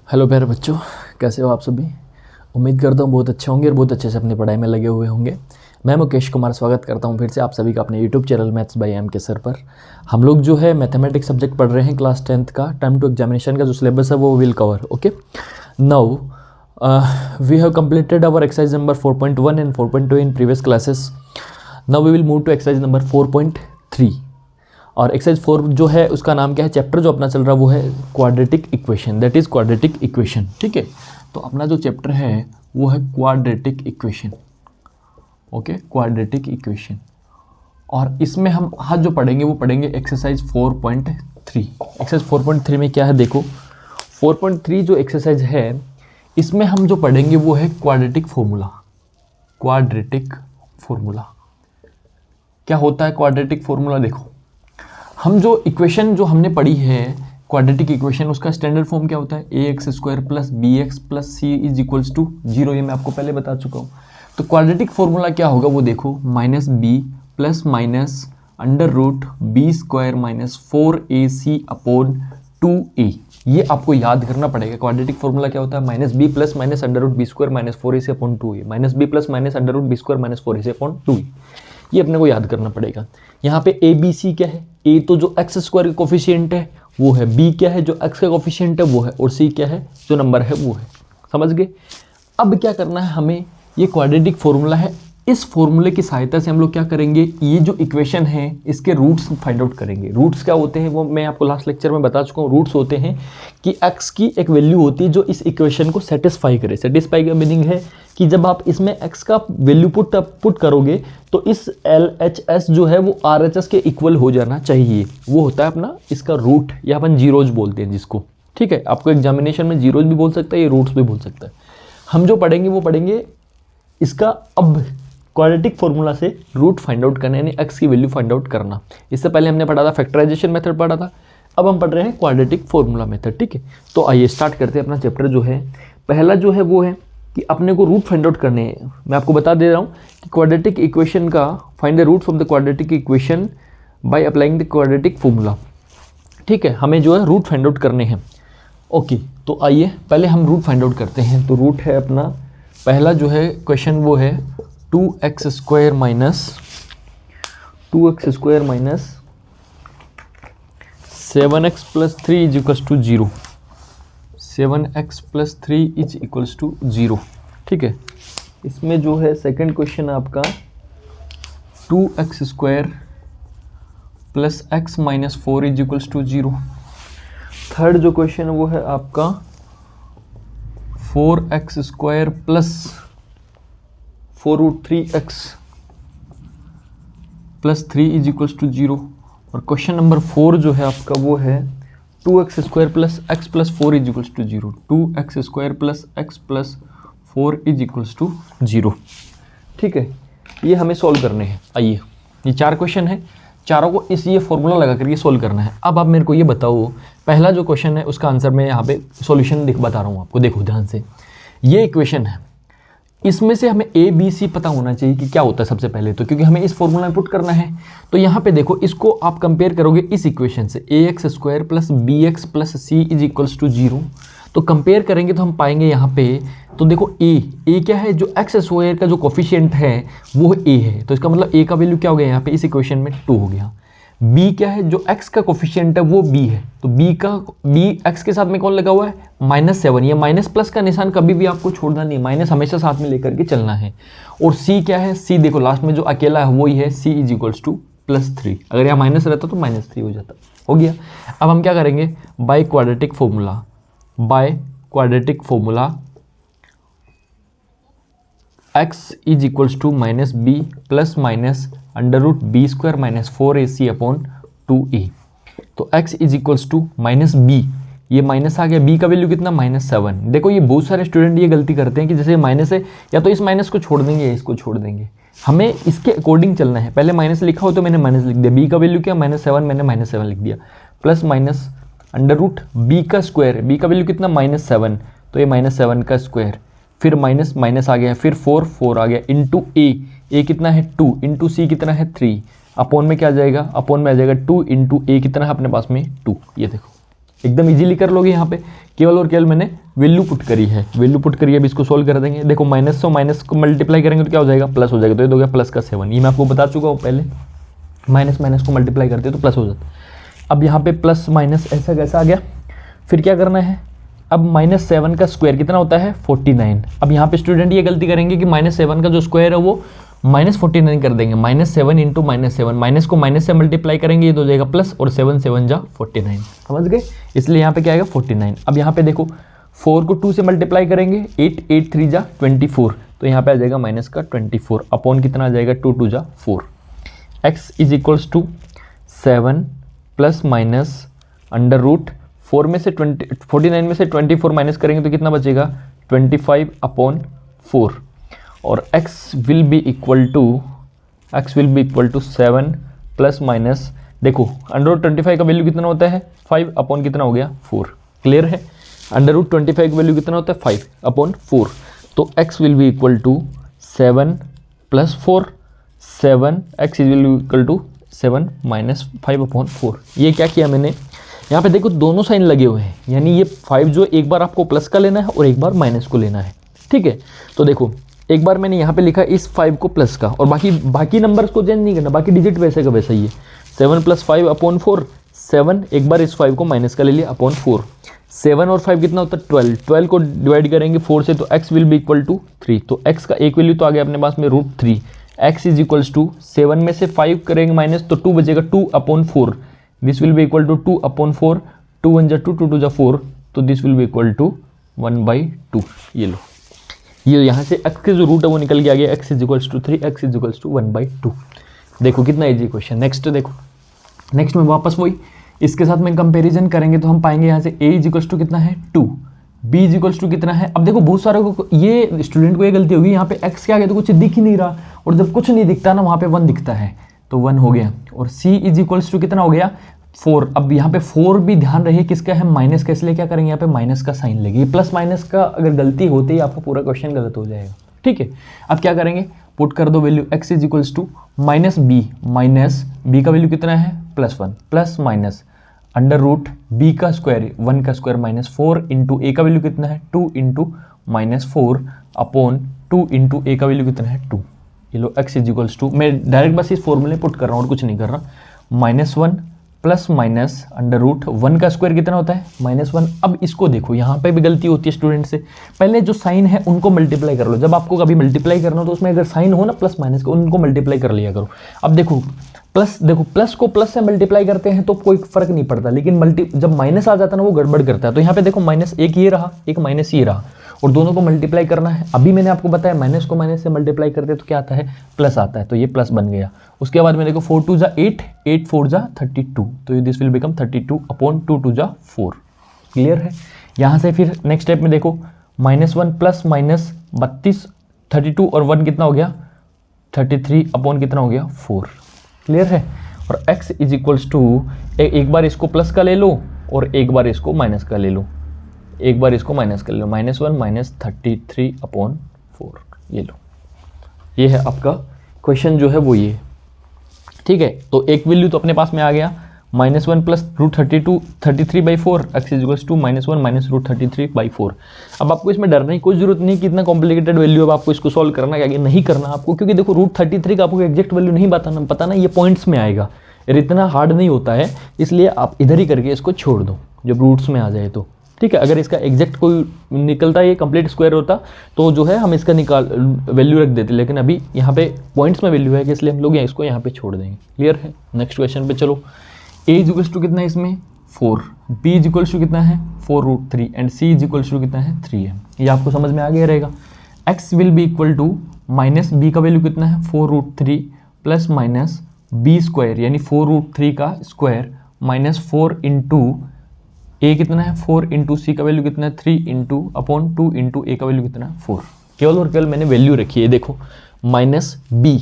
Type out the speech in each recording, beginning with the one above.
Hello प्यारे बच्चों, कैसे हो आप सभी। उम्मीद करता हूँ बहुत अच्छे होंगे और बहुत अच्छे से अपनी पढ़ाई में लगे हुए होंगे। मैं मुकेश कुमार स्वागत करता हूँ फिर से आप सभी का अपने YouTube channel maths by M K sir पर। हम लोग जो है मैथमेटिक्स सब्जेक्ट पढ़ रहे हैं क्लास 10th का। टाइम टू एग्जामिनेशन का जो सिलेबस है वो will cover. Okay, now we have completed our exercise number 4.1 and 4.2 in previous classes. Now we will move to exercise number 4.3 और एक्सरसाइज 4 जो है उसका नाम क्या है, चैप्टर जो अपना चल रहा है वो है quadratic equation, that is quadratic equation. ठीक है, तो अपना जो चैप्टर है वो है quadratic equation. Okay, quadratic equation. और इसमें हम आज जो पढ़ेंगे वो पढ़ेंगे एक्सरसाइज 4.3। एक्सरसाइज 4.3 में क्या है देखो, 4.3 जो एक्सरसाइज है इसमें हम जो पढ़ेंगे वो है क्वाड्रेटिक फॉर्मूला। क्वाड्रेटिक फॉर्मूला क्या होता है? क्वाड्रेटिक फॉर्मूला देखो, हम जो इक्वेशन जो हमने पढ़ी है क्वाड्रेटिक इक्वेशन, उसका स्टैंडर्ड फॉर्म क्या होता है? A x square plus b x plus c is equals to 0। ये मैं आपको पहले बता चुका हूँ। तो क्वाड्रेटिक फॉर्मूला क्या होगा वो देखो, minus B plus minus under root B square minus 4ac upon 2a। ये आपको याद करना पड़ेगा। क्वाड्रेटिक फॉर्मूला क्या होता है? Minus B plus minus under root B square minus 4ac upon 2a, minus B plus minus under root B square minus 4ac upon 2a। ये अपने को याद करना पड़ेगा। यहाँ पे ए बी सी क्या है? ए तो जो एक्स स्क्वायर का कोफिशिएंट है वो है, बी क्या है जो एक्स का कोफिशिएंट है वो है, और सी क्या है जो नंबर है वो है। समझ गए? अब क्या करना है हमें, ये क्वाड्रेटिक फॉर्मूला है, इस फॉर्मूले की सहायता से हम लोग क्या करेंगे, ये जो इक्वेशन है इसके रूट्स फाइंड आउट करेंगे। रूट्स क्या होते हैं वो मैं आपको लास्ट लेक्चर में बता चुका हूँ। रूट्स होते हैं कि x की एक वैल्यू होती है जो इस इक्वेशन को सेटिस्फाई करे। सेटिस्फाई का मीनिंग है कि जब आप इसमें x का वैल्यू पुट करोगे तो इस LHS जो है वो RHS के इक्वल हो जाना चाहिए। वो होता है अपना इसका रूट, या अपन जीरोज बोलते हैं जिसको। ठीक है, आपको एग्जामिनेशन में जीरोज भी बोल सकता है, ये रूट्स भी बोल सकता है। हम जो पढ़ेंगे वो पढ़ेंगे इसका अब क्वाड्रेटिक फॉर्मूला से रूट फाइंड आउट करना, यानी x की वैल्यू फाइंड आउट करना। इससे पहले हमने पढ़ा था फैक्टराइजेशन मेथड पढ़ा था, अब हम पढ़ रहे हैं क्वाड्रेटिक फॉर्मूला मेथड। ठीक है, तो आइए स्टार्ट करते हैं अपना चैप्टर। जो है पहला जो है वो है कि अपने को रूट फाइंड आउट करने हैं। मैं आपको बता दे रहा हूँ कि क्वाड्रेटिक इक्वेशन का find the roots of the quadratic equation by applying the quadratic formula. ठीक है, हमें जो है रूट फाइंड आउट करने हैं। ओके, तो आइए पहले हम रूट फाइंड आउट करते हैं। तो रूट है अपना पहला जो है क्वेश्चन वो है 2x square minus 7x plus 3 is equals to 0। 7x plus 3 is equals to 0। ठीक है, इसमें जो है सेकंड क्वेश्चन आपका 2x square plus x minus 4 is equals to 0। Third जो क्वेश्चन वो है आपका 4x square plus 4√3x plus 3 is equals to 0। और क्वेश्चन नंबर 4 जो है आपका वो है 2x square plus x plus 4 is equals to 0। 2x square plus x plus 4 is equals to 0। ठीक है, ये हमें सॉल्व करने हैं। आइए, ये 4 क्वेश्चन है, चारों को इस ये फॉर्मूला लगा कर ये सॉल्व करना है। अब आप मेरे को ये बताओ, पहला जो क्वेश्चन है उसका आंसर मैं यहाँ पे सॉल्यूशन बता रहा हूँ आपको। देखो ध्यान से, ये इक्वेशन है, इसमें से हमें ए बी सी पता होना चाहिए कि क्या होता है सबसे पहले तो, क्योंकि हमें इस फॉर्मूला में पुट करना है। तो यहाँ पे देखो, इसको आप कंपेयर करोगे इस इक्वेशन से, a x square plus b x plus c is equals to 0। तो कंपेयर करेंगे तो हम पाएंगे यहाँ पे, तो देखो ए क्या है, जो एक्स स्क्वायर का जो कोफिशिएंट है वो ए है, तो इसका मतलब ए का वैल्यू क्या हो गया यहाँ पे इस इक्वेशन में 2 हो गया। बी क्या है, जो एक्स का कोफिशिएंट है वो बी है, तो बी एक्स के साथ में कौन लगा हुआ है? -7। ये माइनस प्लस का निशान कभी भी आपको छोड़ना नहीं, माइनस हमेशा साथ में लेकर के चलना है। और सी क्या है, सी देखो लास्ट में जो अकेला है वही है, सी इज इक्वल्स टू +3। अगर यहाँ माइनस रहता तो -3 हो जाता। हो गया। अब हम क्या करेंगे, by quadratic formula x is equals to minus B plus minus under root B square minus 4ac upon 2a। तो x is equals to minus B, ये माइनस आ गया, b का वैल्यू कितना -7। देखो ये बहुत सारे स्टूडेंट ये गलती करते हैं कि जैसे माइनस है या तो इस माइनस को छोड़ देंगे या इसको छोड़ देंगे। हमें इसके अकॉर्डिंग चलना है। पहले माइनस लिखा हो तो मैंने माइनस लिख दिया, b का वैल्यू क्या -7, मैंने -7 लिख दिया, plus minus under root B का स्क्वायर, बी का वैल्यू कितना -7, तो ये -7 का स्क्वायर, फिर माइनस माइनस आ गया, फिर 4 आ गया, इंटू ए कितना है 2, इंटू सी कितना है 3, अपॉन में क्या आ जाएगा, अपॉन में आ जाएगा 2 इंटू ए कितना है अपने पास में 2। ये देखो एकदम इजीली कर लोगे। यहाँ पे केवल और केवल मैंने वैल्यू पुट करी है, वैल्यू पुट करी है। अब इसको सोल्व कर देंगे। देखो माइनस से माइनस को मल्टीप्लाई करेंगे तो क्या हो जाएगा, प्लस हो जाएगा। तो ये हो गया प्लस का 7, ये मैं आपको बता चुका हूँ पहले, माइनस माइनस को मल्टीप्लाई करते तो प्लस हो जाता। अब यहाँ पे प्लस माइनस ऐसा कैसा आ गया। फिर क्या करना है, अब -7 का स्क्वायर कितना होता है 49। अब यहाँ पे स्टूडेंट ये गलती करेंगे कि -7 का जो स्क्वायर है वो -49 कर देंगे। -7 इंटू -7, माइनस को माइनस से मल्टीप्लाई करेंगे, ये तो हो जाएगा प्लस, और 7 7 जा 49, समझ गए। इसलिए यहाँ पे क्या आएगा 49। अब यहाँ पे देखो 4 को 2 से मल्टीप्लाई करेंगे, 8 8 3 जा 24, तो यहाँ पे आ जाएगा माइनस का 24 अपॉन कितना आ जाएगा 2 2 जा 4। x is equals to 7 plus minus under root 4 में से 49 में से 24 माइनस करेंगे तो कितना बचेगा 25 अपॉन 4, और x will be equal to 7 plus minus, देखो अंडर रूट 25 का वैल्यू कितना होता है 5 अपॉन कितना हो गया 4, क्लियर है। अंडर रूट 25 का वैल्यू कितना होता है 5 अपॉन 4, तो x will be equal to 7 plus 4, 7 x will be equal to 7 minus 5 upon 4। ये क्या किया मैंने, यहाँ पे देखो दोनों साइन लगे हुए हैं, यानी ये 5 जो एक बार आपको प्लस का लेना है और एक बार माइनस को लेना है, ठीक है। तो देखो एक बार मैंने यहाँ पे लिखा इस 5 को प्लस का, और बाकी नंबर्स को चेंज नहीं करना, बाकी डिजिट वैसे का वैसा ही है। 7 प्लस 5 अपॉन 4, 7 एक बार इस 5 को माइनस का ले लिया अपॉन 4, 7 और 5 कितना होता है 12, 12 को डिवाइड करेंगे 4 से तो x will be equal to 3, तो x का एक वैल्यू तो आ गया अपने पास में √3। x इज इक्वल्स टू 7 में से 5 करेंगे माइनस तो 2 बचेगा 2 upon 4, this will be equal to 2 upon 4, 2 1 जा 2, 2 2 जा 4, तो this will be equal to 1/2। ये लो, ये यहाँ से x के जो रूट है वो निकल के आ गया, x is equals to 3, x is equals to 1/2। देखो कितना इजी क्वेश्चन। नेक्स्ट देखो, नेक्स्ट में वापस वही इसके साथ में कंपैरिजन करेंगे तो हम पाएंगे यहाँ से a इज इक्वल्स टू कितना है 2, b इज इक्वल्स टू कितना है। अब देखो बहुत सारे को ये स्टूडेंट को ये गलती होगी, यहाँ पे x क्या आ गया तो कुछ दिख ही नहीं रहा, और जब कुछ नहीं दिखता ना वहाँ पे 1 दिखता है, तो 1 हो गया। और c इज इक्वल्स टू कितना हो गया 4। अब यहाँ पे 4 भी ध्यान रहे किसका है माइनस का, इसलिए क्या करेंगे यहाँ पे माइनस का साइन लेंगे। प्लस माइनस का अगर गलती होती है आपका पूरा क्वेश्चन गलत हो जाएगा, ठीक है। अब क्या करेंगे, पुट कर दो value x is equals to minus b का वैल्यू कितना है +1 plus minus under root b का स्क्वायर 1 का स्क्वायर -4 इंटू a का वैल्यू कितना है 2 इंटू -4 अपॉन 2 इंटू a का वैल्यू कितना है 2। ये लो x इज इक्वल्स टू, मैं डायरेक्ट बस इस फॉर्मूले पुट कर रहा हूँ और कुछ नहीं कर रहा, -1 प्लस माइनस अंडर रूट 1 का स्क्वायर कितना होता है -1। अब इसको देखो यहाँ पे भी गलती होती है स्टूडेंट से, पहले जो साइन है उनको मल्टीप्लाई कर लो। जब आपको कभी मल्टीप्लाई करना हो तो उसमें अगर साइन हो ना प्लस माइनस का, उनको मल्टीप्लाई कर लिया करो। अब देखो प्लस को प्लस से मल्टीप्लाई करते हैं तो कोई फर्क नहीं पड़ता, लेकिन जब माइनस आ जाता है ना वो गड़बड़ करता है। तो यहाँ पे देखो माइनस एक ये रहा, एक माइनस ये रहा, और दोनों को मल्टीप्लाई करना है। अभी मैंने आपको बताया माइनस को माइनस से मल्टीप्लाई करते तो क्या आता है प्लस आता है, तो ये प्लस बन गया। उसके बाद में देखो 4 2 जा 8, 8 4 जा 32, तो दिस विल बिकम 32 अपॉन 2 2 जा 4, क्लियर है। यहाँ से फिर नेक्स्ट स्टेप में देखो -1 प्लस माइनस 32, 32 और 1 कितना हो गया 33 अपॉन कितना हो गया 4, क्लियर है। और x इज इक्वल्स टू एक बार इसको प्लस का ले लो और एक बार इसको माइनस का ले लो, एक बार इसको माइनस कर लो, -1 -33 अपॉन 4, ये लो, ये है आपका क्वेश्चन जो है वो ये, ठीक है। तो एक वैल्यू तो अपने पास में आ गया -1 plus √33/4, x is equals to -1 minus √33/4। अब आपको इसमें डरने की कोई जरूरत नहीं कि इतना कॉम्प्लिकेटेड वैल्यू अब आपको इसको सॉल्व करना है, नहीं करना आपको, क्योंकि देखो √33 का आपको एग्जैक्ट वैल्यू नहीं पता ना, ये पॉइंट्स में आएगा, इतना हार्ड नहीं होता है, इसलिए आप इधर ही करके इसको छोड़ दो जब रूट्स में आ जाए तो, ठीक है। अगर इसका एग्जैक्ट कोई निकलता ये कंप्लीट स्क्वायर होता तो जो है हम इसका वैल्यू रख देते, लेकिन अभी यहाँ पे पॉइंट्स में वैल्यू है कि इसलिए हम लोग इसको यहाँ पे छोड़ देंगे, क्लियर है। नेक्स्ट क्वेश्चन पे चलो, a इज इक्वल्स टू कितना है इसमें 4, b इज इक्वल्स टू कितना है 4√3 and c is equals to कितना है 3 है। ये आपको समझ में आ गया रहेगा। x will be equal to minus b का वैल्यू कितना है 4√3 प्लस माइनस b स्क्वायर यानी 4√3 का स्क्वायर -4 इंटू a कितना है 4 इंटू c का वैल्यू कितना है 3 इंटू अपॉन 2 इंटू a का वैल्यू कितना है 4। केवल और केवल मैंने वैल्यू रखी है, देखो -b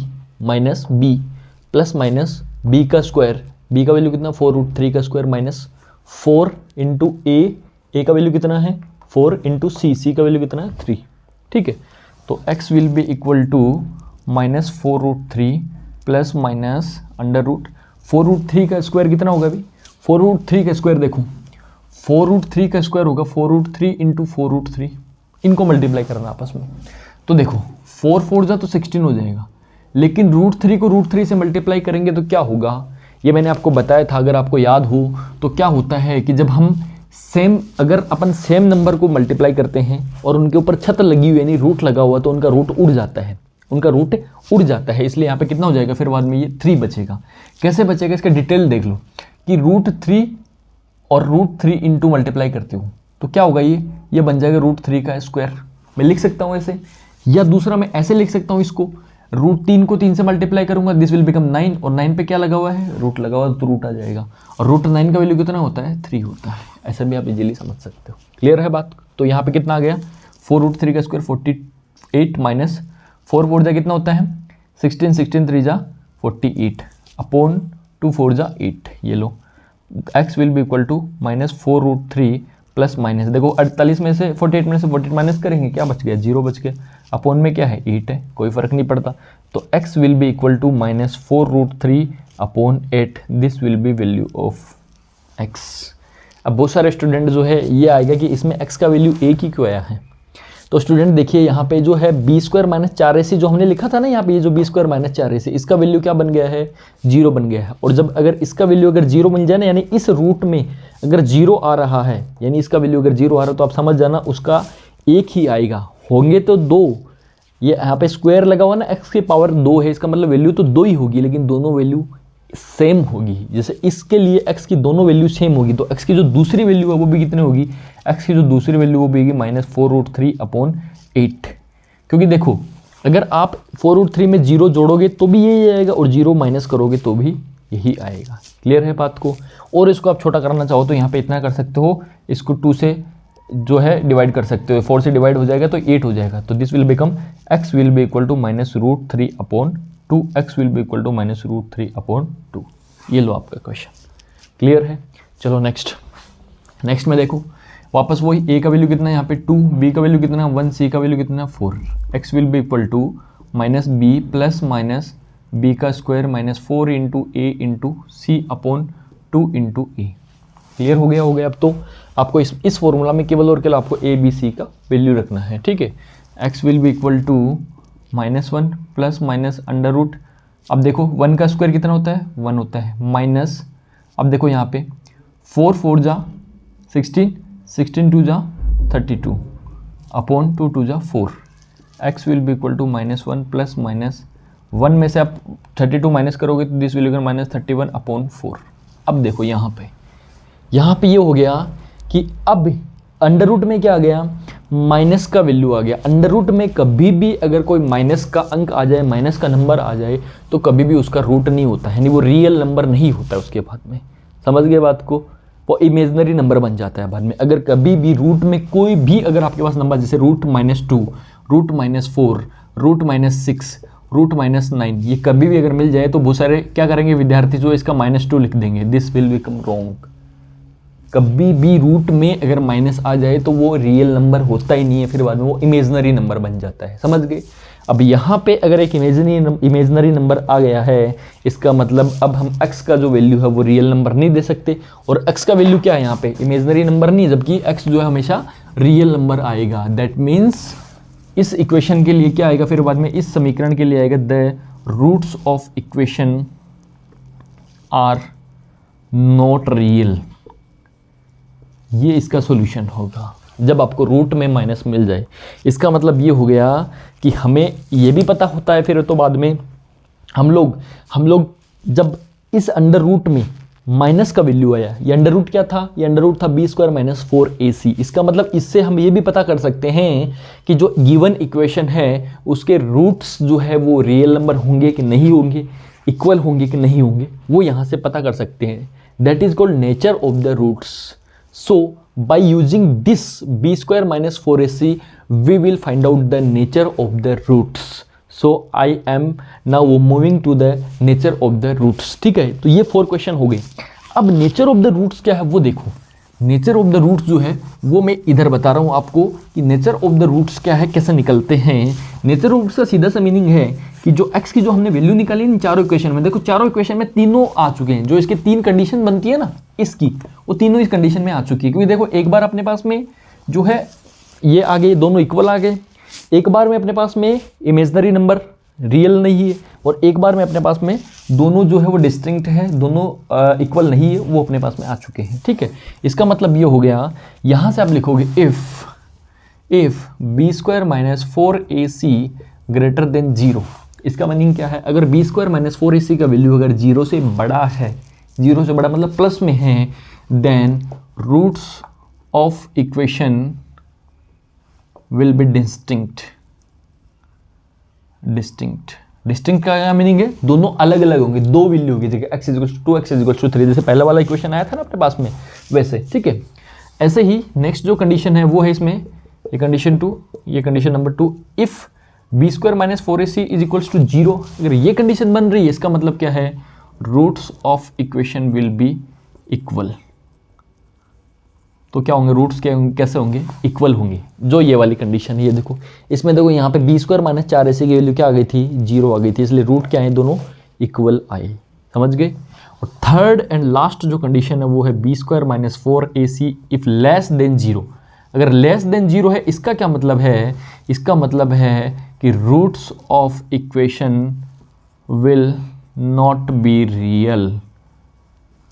प्लस माइनस b का स्क्वायर, b का वैल्यू कितना 4√3 का स्क्वायर माइनस 4 इंटू a का वैल्यू कितना है 4 इंटू c का वैल्यू कितना है 3, ठीक है। तो x will be equal to -4√3 plus minus under root 4√3 का स्क्वायर कितना होगा अभी 4√3 का स्क्वायर देखो 4√3 का स्क्वायर होगा 4√3 इंटू 4√3, इनको मल्टीप्लाई करना आपस में। तो देखो 4 4 जा तो 16 हो जाएगा, लेकिन √3 को √3 से मल्टीप्लाई करेंगे तो क्या होगा, ये मैंने आपको बताया था, अगर आपको याद हो तो क्या होता है कि जब हम अगर अपन सेम नंबर को मल्टीप्लाई करते हैं और उनके ऊपर छत लगी हुई यानी रूट लगा हुआ, तो उनका रूट उड़ जाता है, इसलिए यहाँ पे कितना हो जाएगा, फिर बाद में ये 3 बचेगा। कैसे बचेगा इसका डिटेल देख लो कि √3 और √3 इंटू मल्टीप्लाई करते हो तो क्या होगा, ये बन जाएगा √3 का स्क्वायर। मैं लिख सकता हूँ ऐसे, या दूसरा मैं ऐसे लिख सकता हूँ इसको, √3 को 3 से मल्टीप्लाई करूंगा, दिस विल बिकम 9, और 9 पे क्या लगा हुआ है, रूट लगा हुआ, तो रूट आ जाएगा, और √9 का वैल्यू कितना होता है, 3 होता है। ऐसा भी आप इजीली समझ सकते हो। क्लियर है बात। तो यहाँ पे कितना आ गया, 4√3 का स्क्वायर 48 माइनस 4 4 जा कितना होता है 16, 16 3 जा 48 अपॉन 2 4 जा 8। ये लो x will be equal to -4√3 plus minus, देखो 48 में से 48 में से 48 माइनस करेंगे, क्या बच गया, 0 बच गया, अपॉन में क्या है 8 है, कोई फर्क नहीं पड़ता। तो x will be equal to -4√3 upon 8, this will be value of x। अब बहुत सारे स्टूडेंट जो है ये आएगा कि इसमें x का वैल्यू एक ही क्यों आया है। तो स्टूडेंट देखिए यहाँ पे जो है b² - 4ac जो हमने लिखा था ना, यहाँ पे ये जो b² - 4ac, इसका वैल्यू क्या बन गया है, 0 बन गया है। और जब अगर इसका वैल्यू अगर 0 बन जाए ना, यानी इस रूट में अगर 0 आ रहा है, यानी इसका वैल्यू अगर 0 आ रहा है, तो आप समझ जाना उसका एक ही आएगा, होंगे तो 2। ये यहाँ पे स्क्वायर लगा हुआ ना, x की पावर 2 है, इसका मतलब वैल्यू तो 2 ही होगी, लेकिन दोनों वैल्यू सेम होगी। जैसे इसके लिए x की दोनों वैल्यू सेम होगी, तो x की जो दूसरी वैल्यू है वो भी कितनी होगी, x की जो दूसरी वैल्यू वो भी होगी -4√3 अपॉन 8। क्योंकि देखो अगर आप 4√3 में 0 जोड़ोगे तो भी यही आएगा, और 0 माइनस करोगे तो भी यही आएगा। क्लियर है बात को। और इसको आप छोटा करना चाहो तो यहाँ पे इतना कर सकते हो, इसको 2 से जो है डिवाइड कर सकते हो, 4 से डिवाइड हो जाएगा तो 8 हो जाएगा। तो this will become x will be equal to -√3 upon 2, x will be equal to -√3 upon 2। ये लो आपका क्वेश्चन। क्लियर है। चलो नेक्स्ट में देखो वापस वही, a का वैल्यू कितना है यहाँ पे 2, b का वैल्यू कितना है 1, c का वैल्यू कितना है 4। x will be equal to -b plus minus b का square -4 into a into c upon 2 into a। Clear हो गया। अब तो आपको इस फॉर्मूला में केवल और केवल आपको a b c का वैल्यू रखना है, ठीक है। x will be equal to -1 plus minus under root, अब देखो 1 का स्क्वायर कितना होता है 1 होता है, माइनस, अब देखो यहाँ पे 4 4 जा 16, 16 2 जा 32 अपॉन 2 2 जा 4। x will be equal to -1 plus minus 1 में से आप 32 माइनस करोगे तो दिस विल बिकम -31 अपॉन 4। अब देखो यहाँ पे ये हो गया कि अब अंडर रूट में क्या आ गया, माइनस का वैल्यू आ गया। अंडर रूट में कभी भी अगर कोई माइनस का अंक आ जाए, माइनस का नंबर आ जाए, तो कभी भी उसका रूट नहीं होता है, यानी वो रियल नंबर नहीं होता है उसके बाद में। समझ गए बात को। वो इमेजनरी नंबर बन जाता है बाद में। अगर कभी भी रूट में कोई भी अगर आपके पास नंबर जैसे √-2, √-4, √-6, √-9, ये कभी भी अगर मिल जाए तो बहुत सारे क्या करेंगे विद्यार्थी जो इसका -2 लिख देंगे, दिस विल बिकम रॉन्ग। कभी भी रूट में अगर माइनस आ जाए तो वो रियल नंबर होता ही नहीं है, फिर बाद में वो इमेजनरी नंबर बन जाता है। समझ गए। अब यहाँ पे अगर एक इमेजनरी नंबर आ गया है, इसका मतलब अब हम x का जो वैल्यू है वो रियल नंबर नहीं दे सकते, और x का वैल्यू क्या है यहाँ पे इमेजनरी नंबर नहीं, जबकि x जो है हमेशा रियल नंबर आएगा। दैट मीन्स इस इक्वेशन के लिए क्या आएगा, फिर बाद में इस समीकरण के लिए आएगा the roots of equation are not real. ये इसका सॉल्यूशन होगा जब आपको रूट में माइनस मिल जाए। इसका मतलब ये हो गया कि हमें ये भी पता होता है फिर तो बाद में हम लोग जब इस अंडर रूट में माइनस का वैल्यू आया, ये अंडर रूट क्या था, ये अंडर रूट था b² - 4ac। इसका मतलब इससे हम ये भी पता कर सकते हैं कि जो गिवन इक्वेशन है उसके रूट्स जो है वो रियल नंबर होंगे कि नहीं होंगे, इक्वल होंगे कि नहीं होंगे, वो यहाँ से पता कर सकते हैं। That is called nature of the roots. So by using this b² - 4ac we will find out the nature of the roots. So I am now moving to the nature of the roots। ठीक है, तो ये 4 question हो गए। अब nature of the roots क्या है वो देखो। नेचर ऑफ द रूट्स जो है वो मैं इधर बता रहा हूँ आपको कि नेचर ऑफ द रूट्स क्या है, कैसे निकलते हैं। नेचर ऑफ रूट्स का सीधा सा मीनिंग है कि जो x की जो हमने वैल्यू निकाली इन चारों इक्वेशन में, देखो चारों इक्वेशन में तीनों आ चुके हैं, जो इसके तीन कंडीशन बनती है ना इसकी, वो तीनों इस कंडीशन में आ चुकी है। क्योंकि देखो एक बार अपने पास में जो है ये आ गए, दोनों इक्वल आ गए, एक बार में अपने पास में इमेजनरी नंबर रियल नहीं है, और एक बार में अपने पास में दोनों जो है वो डिस्टिंक्ट है, दोनों इक्वल नहीं है, वो अपने पास में आ चुके हैं। ठीक है, इसका मतलब ये हो गया, यहाँ से आप लिखोगे if B square minus 4ac greater than 0। इसका मीनिंग क्या है, अगर बी स्क्वायर माइनस 4ac का वैल्यू अगर 0 से बड़ा है, 0 से बड़ा मतलब प्लस में है, then roots of equation will be distinct का क्या मीनिंग है, दोनों अलग अलग होंगे, दो वैल्यू होगी, ठीक है, x = 2 x = 3, जैसे पहला वाला इक्वेशन आया था ना अपने पास में वैसे। ठीक है, ऐसे ही नेक्स्ट जो कंडीशन है वो है इसमें ये कंडीशन 2, ये condition number 2, if B square minus 4ac = 0। अगर ये कंडीशन बन रही है इसका मतलब क्या है, roots of equation will be equal. तो क्या होंगे, रूट्स कैसे होंगे, इक्वल होंगे, जो ये वाली कंडीशन है। ये देखो इसमें देखो यहाँ पे बी स्क्वायर माइनस 4ac की वैल्यू क्या आ गई थी, 0 आ गई थी, इसलिए रूट क्या है, दोनों इक्वल आए, समझ गए। और थर्ड एंड लास्ट जो कंडीशन है वो है B square minus 4ac if less than 0। अगर लेस देन 0 है, इसका क्या मतलब है, इसका मतलब है कि roots of equation will not be real.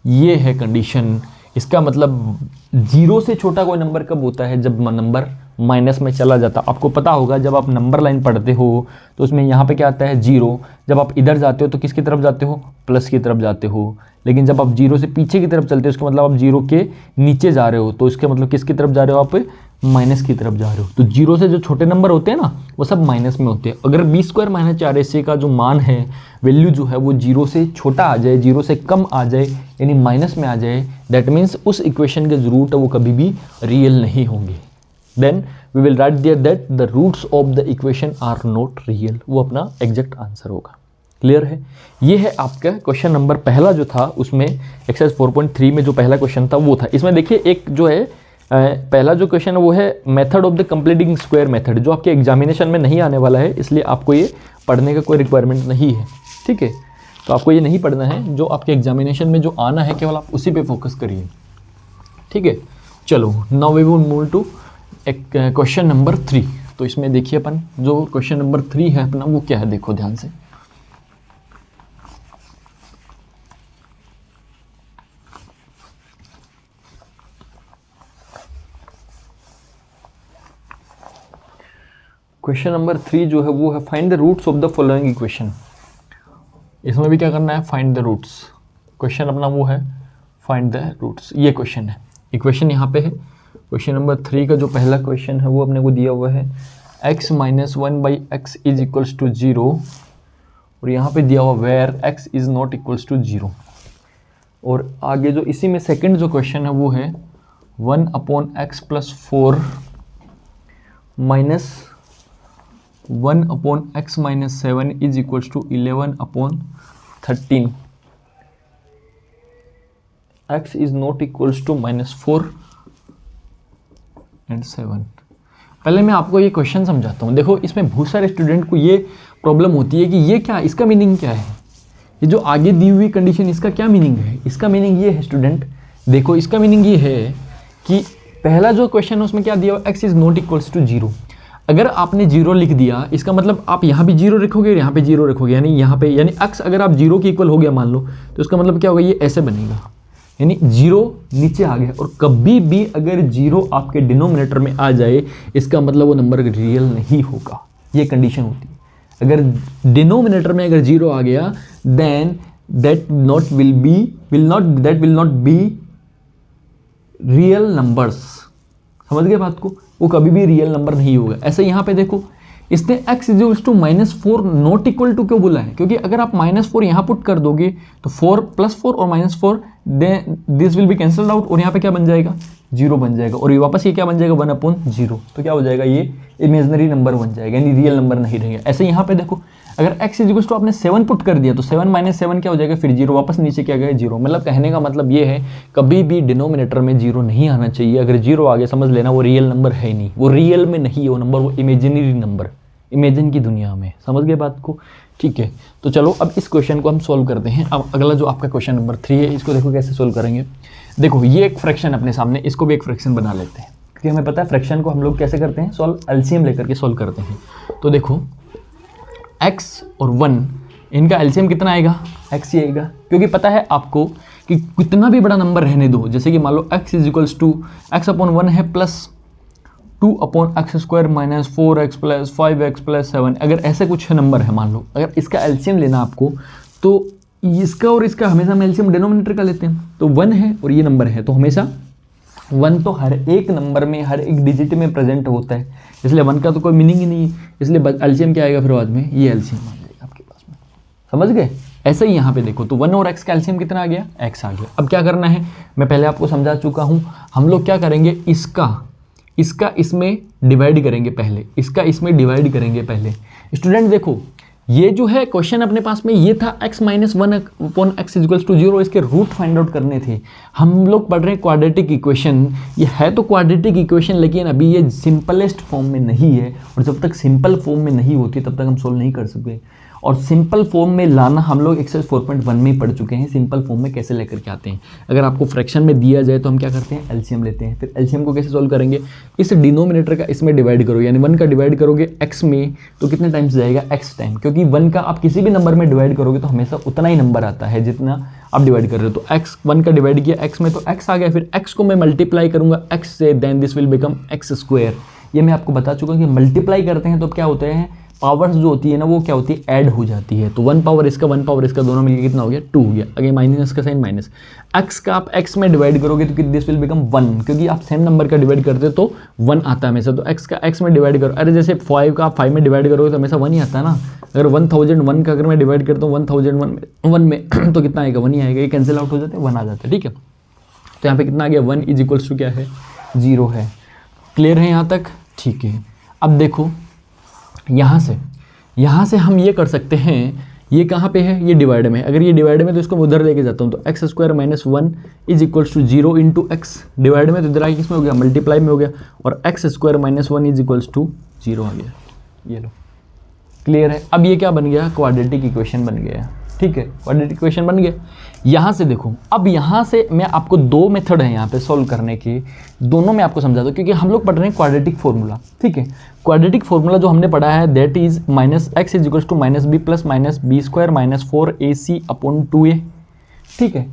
ये है कंडीशन। इसका मतलब 0 से छोटा कोई नंबर कब होता है, जब नंबर माइनस में चला जाता। आपको पता होगा जब आप नंबर लाइन पढ़ते हो तो उसमें यहाँ पे क्या आता है 0, जब आप इधर जाते हो तो किसकी तरफ जाते हो, प्लस की तरफ जाते हो। लेकिन जब आप 0 से पीछे की तरफ चलते हो इसका मतलब आप 0 के नीचे जा रहे हो, तो इसका मतलब किसकी तरफ जा रहे हो, आप माइनस की तरफ जा रहे हो। तो 0 से जो छोटे नंबर होते हैं ना वो सब माइनस में होते हैं। अगर बी स्क्वायर माइनस 4ac का जो मान है, वैल्यू जो है वो 0 से छोटा आ जाए, 0 से कम आ जाए, यानी माइनस में आ जाए, दैट मीन्स उस इक्वेशन के जो रूट है वो कभी भी रियल नहीं होंगे। Then we will write there that the roots of the equation are not real. वो अपना एग्जैक्ट आंसर होगा। क्लियर है। ये है आपका क्वेश्चन नंबर पहला जो था, उसमें एक्सरसाइज 4.3 में जो पहला क्वेश्चन था वो था। इसमें देखिए एक जो है पहला जो क्वेश्चन है वो है method of the completing square method, जो आपके एग्जामिनेशन में नहीं आने वाला है, इसलिए आपको ये पढ़ने का कोई रिक्वायरमेंट नहीं है। ठीक है, तो आपको ये नहीं पढ़ना है, जो आपके एग्जामिनेशन में जो आना है केवल आप उसी पे फोकस करिए। ठीक है, चलो now we will move to question number 3। तो इसमें देखिए अपन जो क्वेश्चन नंबर 3 है अपना वो क्या है, देखो ध्यान से। क्वेश्चन नंबर 3 जो है वो है find the roots of the following equation. इसमें भी क्या करना है, फाइंड द रूट्स। क्वेश्चन अपना वो है फाइंड द रूट्स, ये क्वेश्चन है। इक्वेशन यहाँ पे है। क्वेश्चन नंबर 3 का जो पहला क्वेश्चन है वो अपने को दिया हुआ है x - 1/x = 0, और यहाँ पे दिया हुआ where x is not equals to 0। और आगे जो इसी में सेकंड जो क्वेश्चन है वो है 1/x + 4 minus 1/x - 7 is equals to 11/13। x is not equals to -4 and 7। पहले मैं आपको ये क्वेश्चन समझाता हूँ। देखो इसमें बहुत सारे स्टूडेंट को ये प्रॉब्लम होती है कि ये क्या, इसका मीनिंग क्या है, ये जो आगे दी हुई कंडीशन इसका क्या मीनिंग है। इसका मीनिंग ये है स्टूडेंट, देखो इसका मीनिंग ये है कि पहला जो क्वेश्चन है उसमें क्या दिया हुआ, x is not equals to 0। अगर आपने 0 लिख दिया, इसका मतलब आप यहाँ भी 0 रखोगे और यहाँ पे 0 रखोगे, यानी यहाँ पे यानी x अगर आप 0 के इक्वल हो गया मान लो, तो इसका मतलब क्या होगा, ये ऐसे बनेगा, यानी 0 नीचे आ गया। और कभी भी अगर 0 आपके डिनोमिनेटर में आ जाए इसका मतलब वो नंबर रियल नहीं होगा। ये कंडीशन होती है। अगर डिनोमिनेटर में अगर 0 आ गया then that will not be real numbers. समझ गए बात को, वो कभी भी रियल नंबर नहीं होगा। ऐसे यहाँ पे देखो इसने x = -4 नॉट इक्वल टू क्यों बोला है, क्योंकि अगर आप -4 यहाँ पुट कर दोगे तो 4 + 4 और -4 this will be cancelled out, और यहाँ पे क्या बन जाएगा, 0 बन जाएगा, और ये वापस ये क्या बन जाएगा 1/0। तो क्या हो जाएगा, ये इमेजनरी नंबर बन जाएगा, यानी रियल नंबर नहीं रहेगा। ऐसे यहाँ पे देखो अगर x इज इक्वल टू आपने 7 पुट कर दिया तो 7 माइनस 7 क्या हो जाएगा, फिर 0 वापस नीचे क्या गया 0। मतलब कहने का मतलब ये है कभी भी डिनोमिनेटर में 0 नहीं आना चाहिए। अगर 0 आ गया समझ लेना वो रियल नंबर है ही नहीं, वो रियल में नहीं है वो नंबर, वो इमेजिनरी नंबर, इमेजिन की दुनिया में। समझ गए बात को? ठीक है, तो चलो अब इस क्वेश्चन को हम सॉल्व करते हैं। अब अगला जो आपका क्वेश्चन नंबर 3 है, इसको देखो कैसे सॉल्व करेंगे। देखो ये एक फ्रैक्शन अपने सामने, इसको भी एक फ्रैक्शन बना लेते हैं, क्योंकि हमें पता है फ्रैक्शन को हम लोग कैसे करते हैं, सॉल्व एलसीएम लेकर के सॉल्व करते हैं। तो देखो x और 1 इनका एलसीएम कितना आएगा, x ही आएगा, क्योंकि पता है आपको कि कितना भी बड़ा नंबर रहने दो, जैसे कि मान लो x is equals to x upon 1 है plus 2 upon x square minus 4x plus 5x plus 7, अगर ऐसे कुछ नंबर है मान लो, अगर इसका एलसीएम लेना आपको तो इसका और इसका हमेशा हम एलसीएम डिनोमिनेटर का लेते हैं। तो 1 है और ये नंबर है, तो हमेशा 1 तो हर एक नंबर में, हर एक डिजिट में प्रेजेंट होता है, इसलिए 1 का तो कोई मीनिंग ही नहीं है, इसलिए एलसीएम क्या आएगा फिर बाद में, ये एलसीएम आ जाएगा आपके पास में। समझ गए? ऐसे ही यहाँ पे देखो, तो 1 और x का एलसीएम कितना आ गया, x आ गया। अब क्या करना है, मैं पहले आपको समझा चुका हूँ, हम लोग क्या करेंगे, इसका इसमें डिवाइड करेंगे पहले, इसका इसमें डिवाइड करेंगे पहले। स्टूडेंट देखो ये जो है क्वेश्चन अपने पास में ये था x minus 1 upon x equals to 0, इसके रूट फाइंड आउट करने थे। हम लोग पढ़ रहे हैं क्वाड्रेटिक इक्वेशन, ये है तो क्वाड्रेटिक इक्वेशन लेकिन अभी ये सिंपलेस्ट फॉर्म में नहीं है, और जब तक सिंपल फॉर्म में नहीं होती तब तक हम सोल्व नहीं कर सकते। और सिंपल फॉर्म में लाना हम लोग एक्सरसाइज 4.1 में ही पढ़ चुके हैं, सिंपल फॉर्म में कैसे लेकर के आते हैं। अगर आपको फ्रैक्शन में दिया जाए तो हम क्या करते हैं, एलसीएम लेते हैं। फिर एलसीएम को कैसे सोल्व करेंगे, इस डिनोमिनेटर का इसमें डिवाइड करो, यानी 1 का डिवाइड करोगे x में तो कितने टाइम्स जाएगा, x टाइम, क्योंकि 1 का आप किसी भी नंबर में डिवाइड करोगे तो हमेशा उतना ही नंबर आता है जितना आप डिवाइड कर रहे हो। तो x 1 का डिवाइड किया x में तो x आ गया, फिर x को मैं मल्टीप्लाई करूंगा x से, then this will become x square. ये मैं आपको बता चुका हूँ कि मल्टीप्लाई करते हैं तो क्या होते हैं, पावर्स जो होती है ना वो क्या होती है, ऐड हो जाती है। तो 1 पावर इसका 1 पावर इसका दोनों मिलकर कितना हो गया, 2 हो गया। अगर माइनस का साइन माइनस, x का आप x में डिवाइड करोगे तो दिस विल बिकम 1, क्योंकि आप सेम नंबर का डिवाइड करते हो तो 1 आता है हमेशा। तो x का x में डिवाइड करो, अरे जैसे 5 का आप 5 में डिवाइड करोगे तो हमेशा 1 ही आता है ना। अगर 1001 का अगर मैं डिवाइड करता हूँ 1001 में तो कितना आएगा, 1 ही आएगा, ये कैंसिल आउट हो जाते हैं, 1 आ जाता है। ठीक है, तो यहाँ पे कितना आ गया, 1 इज इक्वल्स टू क्या है, 0 है। क्लियर है यहाँ तक? ठीक है, अब देखो यहाँ से हम ये कर सकते हैं, ये कहाँ पे है, ये डिवाइड में। अगर ये डिवाइड में तो इसको मैं उधर लेके जाता हूँ, तो x square minus 1 is equals to 0 into x, divide में तो इधर आगे किसमें हो गया, मल्टीप्लाई में हो गया, और x square minus 1 is equals to 0 आ गया। ये लो, क्लियर है? अब ये क्या बन गया, क्वाड्रेटिक इक्वेशन बन गया। ठीक है, क्वाड्रेटिक इक्वेशन बन गया। यहाँ से देखो, अब यहाँ से मैं आपको 2 मेथड है यहाँ पे सॉल्व करने के, दोनों में आपको समझा दो, क्योंकि हम लोग पढ़ रहे हैं क्वाड्रेटिक फॉर्मूला। ठीक है, क्वाड्रेटिक फॉर्मूला जो हमने पढ़ा है that is minus x is equals to minus B plus minus b square minus 4ac upon 2a। ठीक है,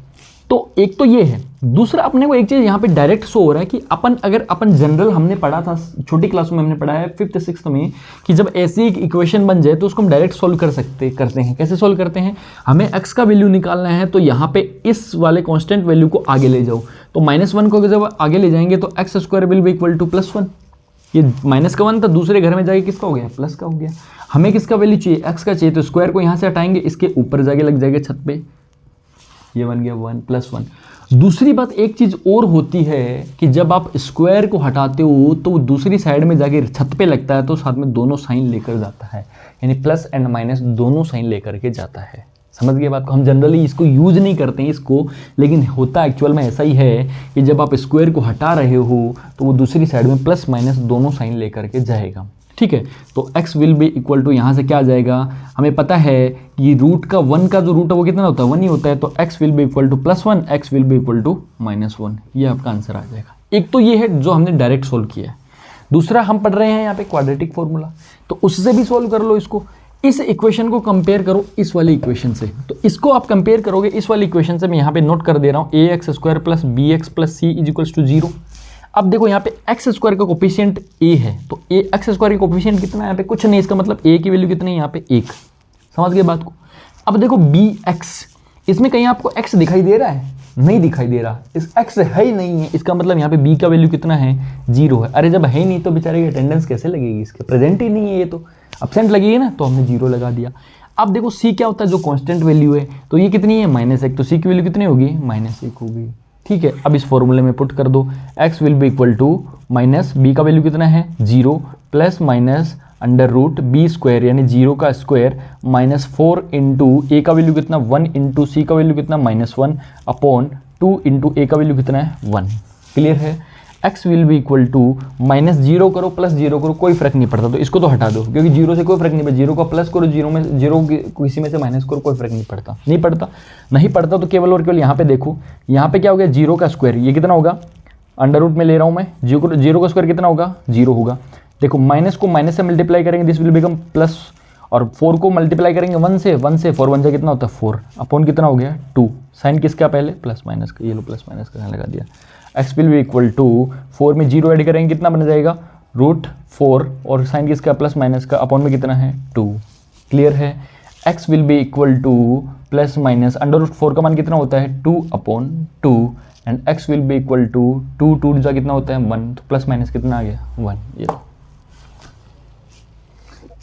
तो एक तो ये है। दूसरा अपने को एक चीज़ यहाँ पे डायरेक्ट शो हो रहा है कि अपन जनरल हमने पढ़ा था छोटी क्लासों में, हमने पढ़ा है 5th 6th में, कि जब ऐसी एक इक्वेशन बन जाए तो उसको हम डायरेक्ट सॉल्व करते हैं। कैसे सॉल्व करते हैं, हमें x का वैल्यू निकालना है तो यहाँ पे इस वाले कांस्टेंट वैल्यू को आगे ले जाओ। तो -1 को जब आगे ले जाएंगे तो x square will be equal to +1। ये माइनस का 1 था, दूसरे घर में जाके किसका हो गया, प्लस का हो गया। हमें किसका वैल्यू चाहिए, x का चाहिए, तो स्क्वायर को यहाँ से हटाएंगे, इसके ऊपर जाके लग जाएगा छत पे, ये बन गया 1 + 1। दूसरी बात एक चीज़ और होती है कि जब आप स्क्वायर को हटाते हो तो दूसरी साइड में जाके छत पे लगता है तो साथ में दोनों साइन लेकर जाता है, यानी प्लस एंड माइनस दोनों साइन लेकर के जाता है। समझ गए बात को? हम जनरली इसको यूज नहीं करते हैं इसको, लेकिन होता एक्चुअल में ऐसा ही है कि जब आप स्क्वायर को हटा रहे हो तो वो दूसरी साइड में प्लस माइनस दोनों साइन लेकर के जाएगा। ठीक है, तो x will be equal to यहाँ से क्या आ जाएगा, हमें पता है कि रूट का 1 का जो रूट है वो कितना होता है, 1 ही होता है। तो x will be equal to +1, x will be equal to -1, ये आपका आंसर आ जाएगा। एक तो ये है जो हमने डायरेक्ट सोल्व किया है। दूसरा हम पढ़ रहे हैं यहाँ पे क्वाड्रेटिक फॉर्मूला, तो उससे भी सोल्व कर लो इसको। इस इक्वेशन को कंपेयर करो इस वाली इक्वेशन से, तो इसको आप कंपेयर करोगे इस वाली इक्वेशन से। मैं यहाँ पे नोट कर दे रहा हूँ ax square plus bx plus c is equals to 0। अब देखो यहाँ पे एक्स स्क्वायर का कोफिशिएंट a है, तो एक्स स्क्वायर का कोफिशिएंट कितना है यहाँ पे, कुछ नहीं, इसका मतलब a की वैल्यू कितनी है यहाँ पे 1। समझ गए बात को? अब देखो bx, इसमें कहीं आपको x दिखाई दे रहा है, नहीं दिखाई दे रहा, इस x है ही नहीं है, इसका मतलब यहाँ पे b का वैल्यू कितना है, 0 है। अरे जब है ही नहीं तो बेचारे की अटेंडेंस कैसे लगेगी, इसके प्रेजेंट ही नहीं है, ये तो एब्सेंट लगेगी ना, तो हमने 0 लगा दिया। अब देखो c क्या होता है, जो कांस्टेंट वैल्यू है, तो ये कितनी है, -1, तो c की वैल्यू कितनी होगी, -1 होगी। ठीक है, अब इस फॉर्मूले में पुट कर दो, x will be equal to minus b का वैल्यू कितना है 0 plus minus under root B square यानी 0 का स्क्वायर माइनस 4 इंटू ए का वैल्यू कितना 1 इंटू सी का वैल्यू कितना -1 अपॉन 2 इंटू ए का वैल्यू कितना है 1। क्लियर है। x will be equal to -0 करो +0 करो कोई फर्क नहीं पड़ता, तो इसको तो हटा दो क्योंकि 0 से कोई फर्क नहीं पड़ता। 0 का प्लस करो, 0 किसी में से माइनस करो, कोई फर्क नहीं पड़ता। नहीं पड़ता तो केवल और केवल यहाँ पे देखो, यहाँ पे क्या हो गया 0 का स्क्वायर, ये कितना होगा अंडर रूट में ले रहा हूँ मैं, 0 का स्क्वायर कितना होगा 0 होगा। देखो माइनस को माइनस से मल्टीप्लाई करेंगे दिस विल बिकम प्लस, और 4 को मल्टीप्लाई करेंगे 1 से 4 1 से कितना होता है 4 अपॉन कितना हो गया 2, साइन किसका पहले प्लस माइनस का, ये लो प्लस माइनस का लगा दिया। x will be equal to 4 में 0 ऐड करेंगे कितना बन जाएगा √4 और साइन किसका प्लस माइनस का अपॉन में कितना है 2। क्लियर है। x will be equal to plus minus √4 का मान कितना होता है 2/2 and x will be equal to 2 जा कितना होता है 1, तो प्लस माइनस कितना आ गया 1। ये लो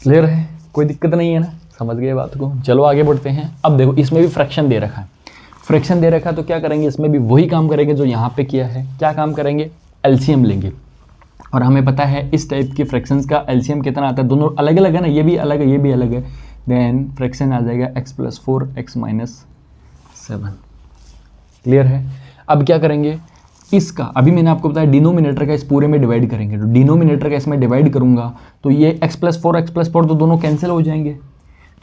क्लियर है, कोई दिक्कत नहीं है ना, समझ गए बात को। चलो आगे बढ़ते हैं। अब देखो इसमें भी फ्रैक्शन दे रखा है, फ्रैक्शन दे रखा है तो क्या करेंगे इसमें भी वही काम करेंगे जो यहाँ पे किया है। क्या काम करेंगे एलसीएम लेंगे, और हमें पता है इस टाइप की फ्रैक्शंस का एलसीएम कितना आता है, दोनों अलग अलग है ना, ये भी अलग है ये भी अलग है। देन फ्रैक्शन आ जाएगा x + 4 x - 7। क्लियर है। अब क्या करेंगे इसका, अभी मैंने आपको बताया डिनोमिनेटर का इस पूरे में डिवाइड करेंगे, तो डिनोमिनेटर का इसमें डिवाइड करूंगा तो ये x + 4 x + 4 तो दोनों कैंसिल हो जाएंगे।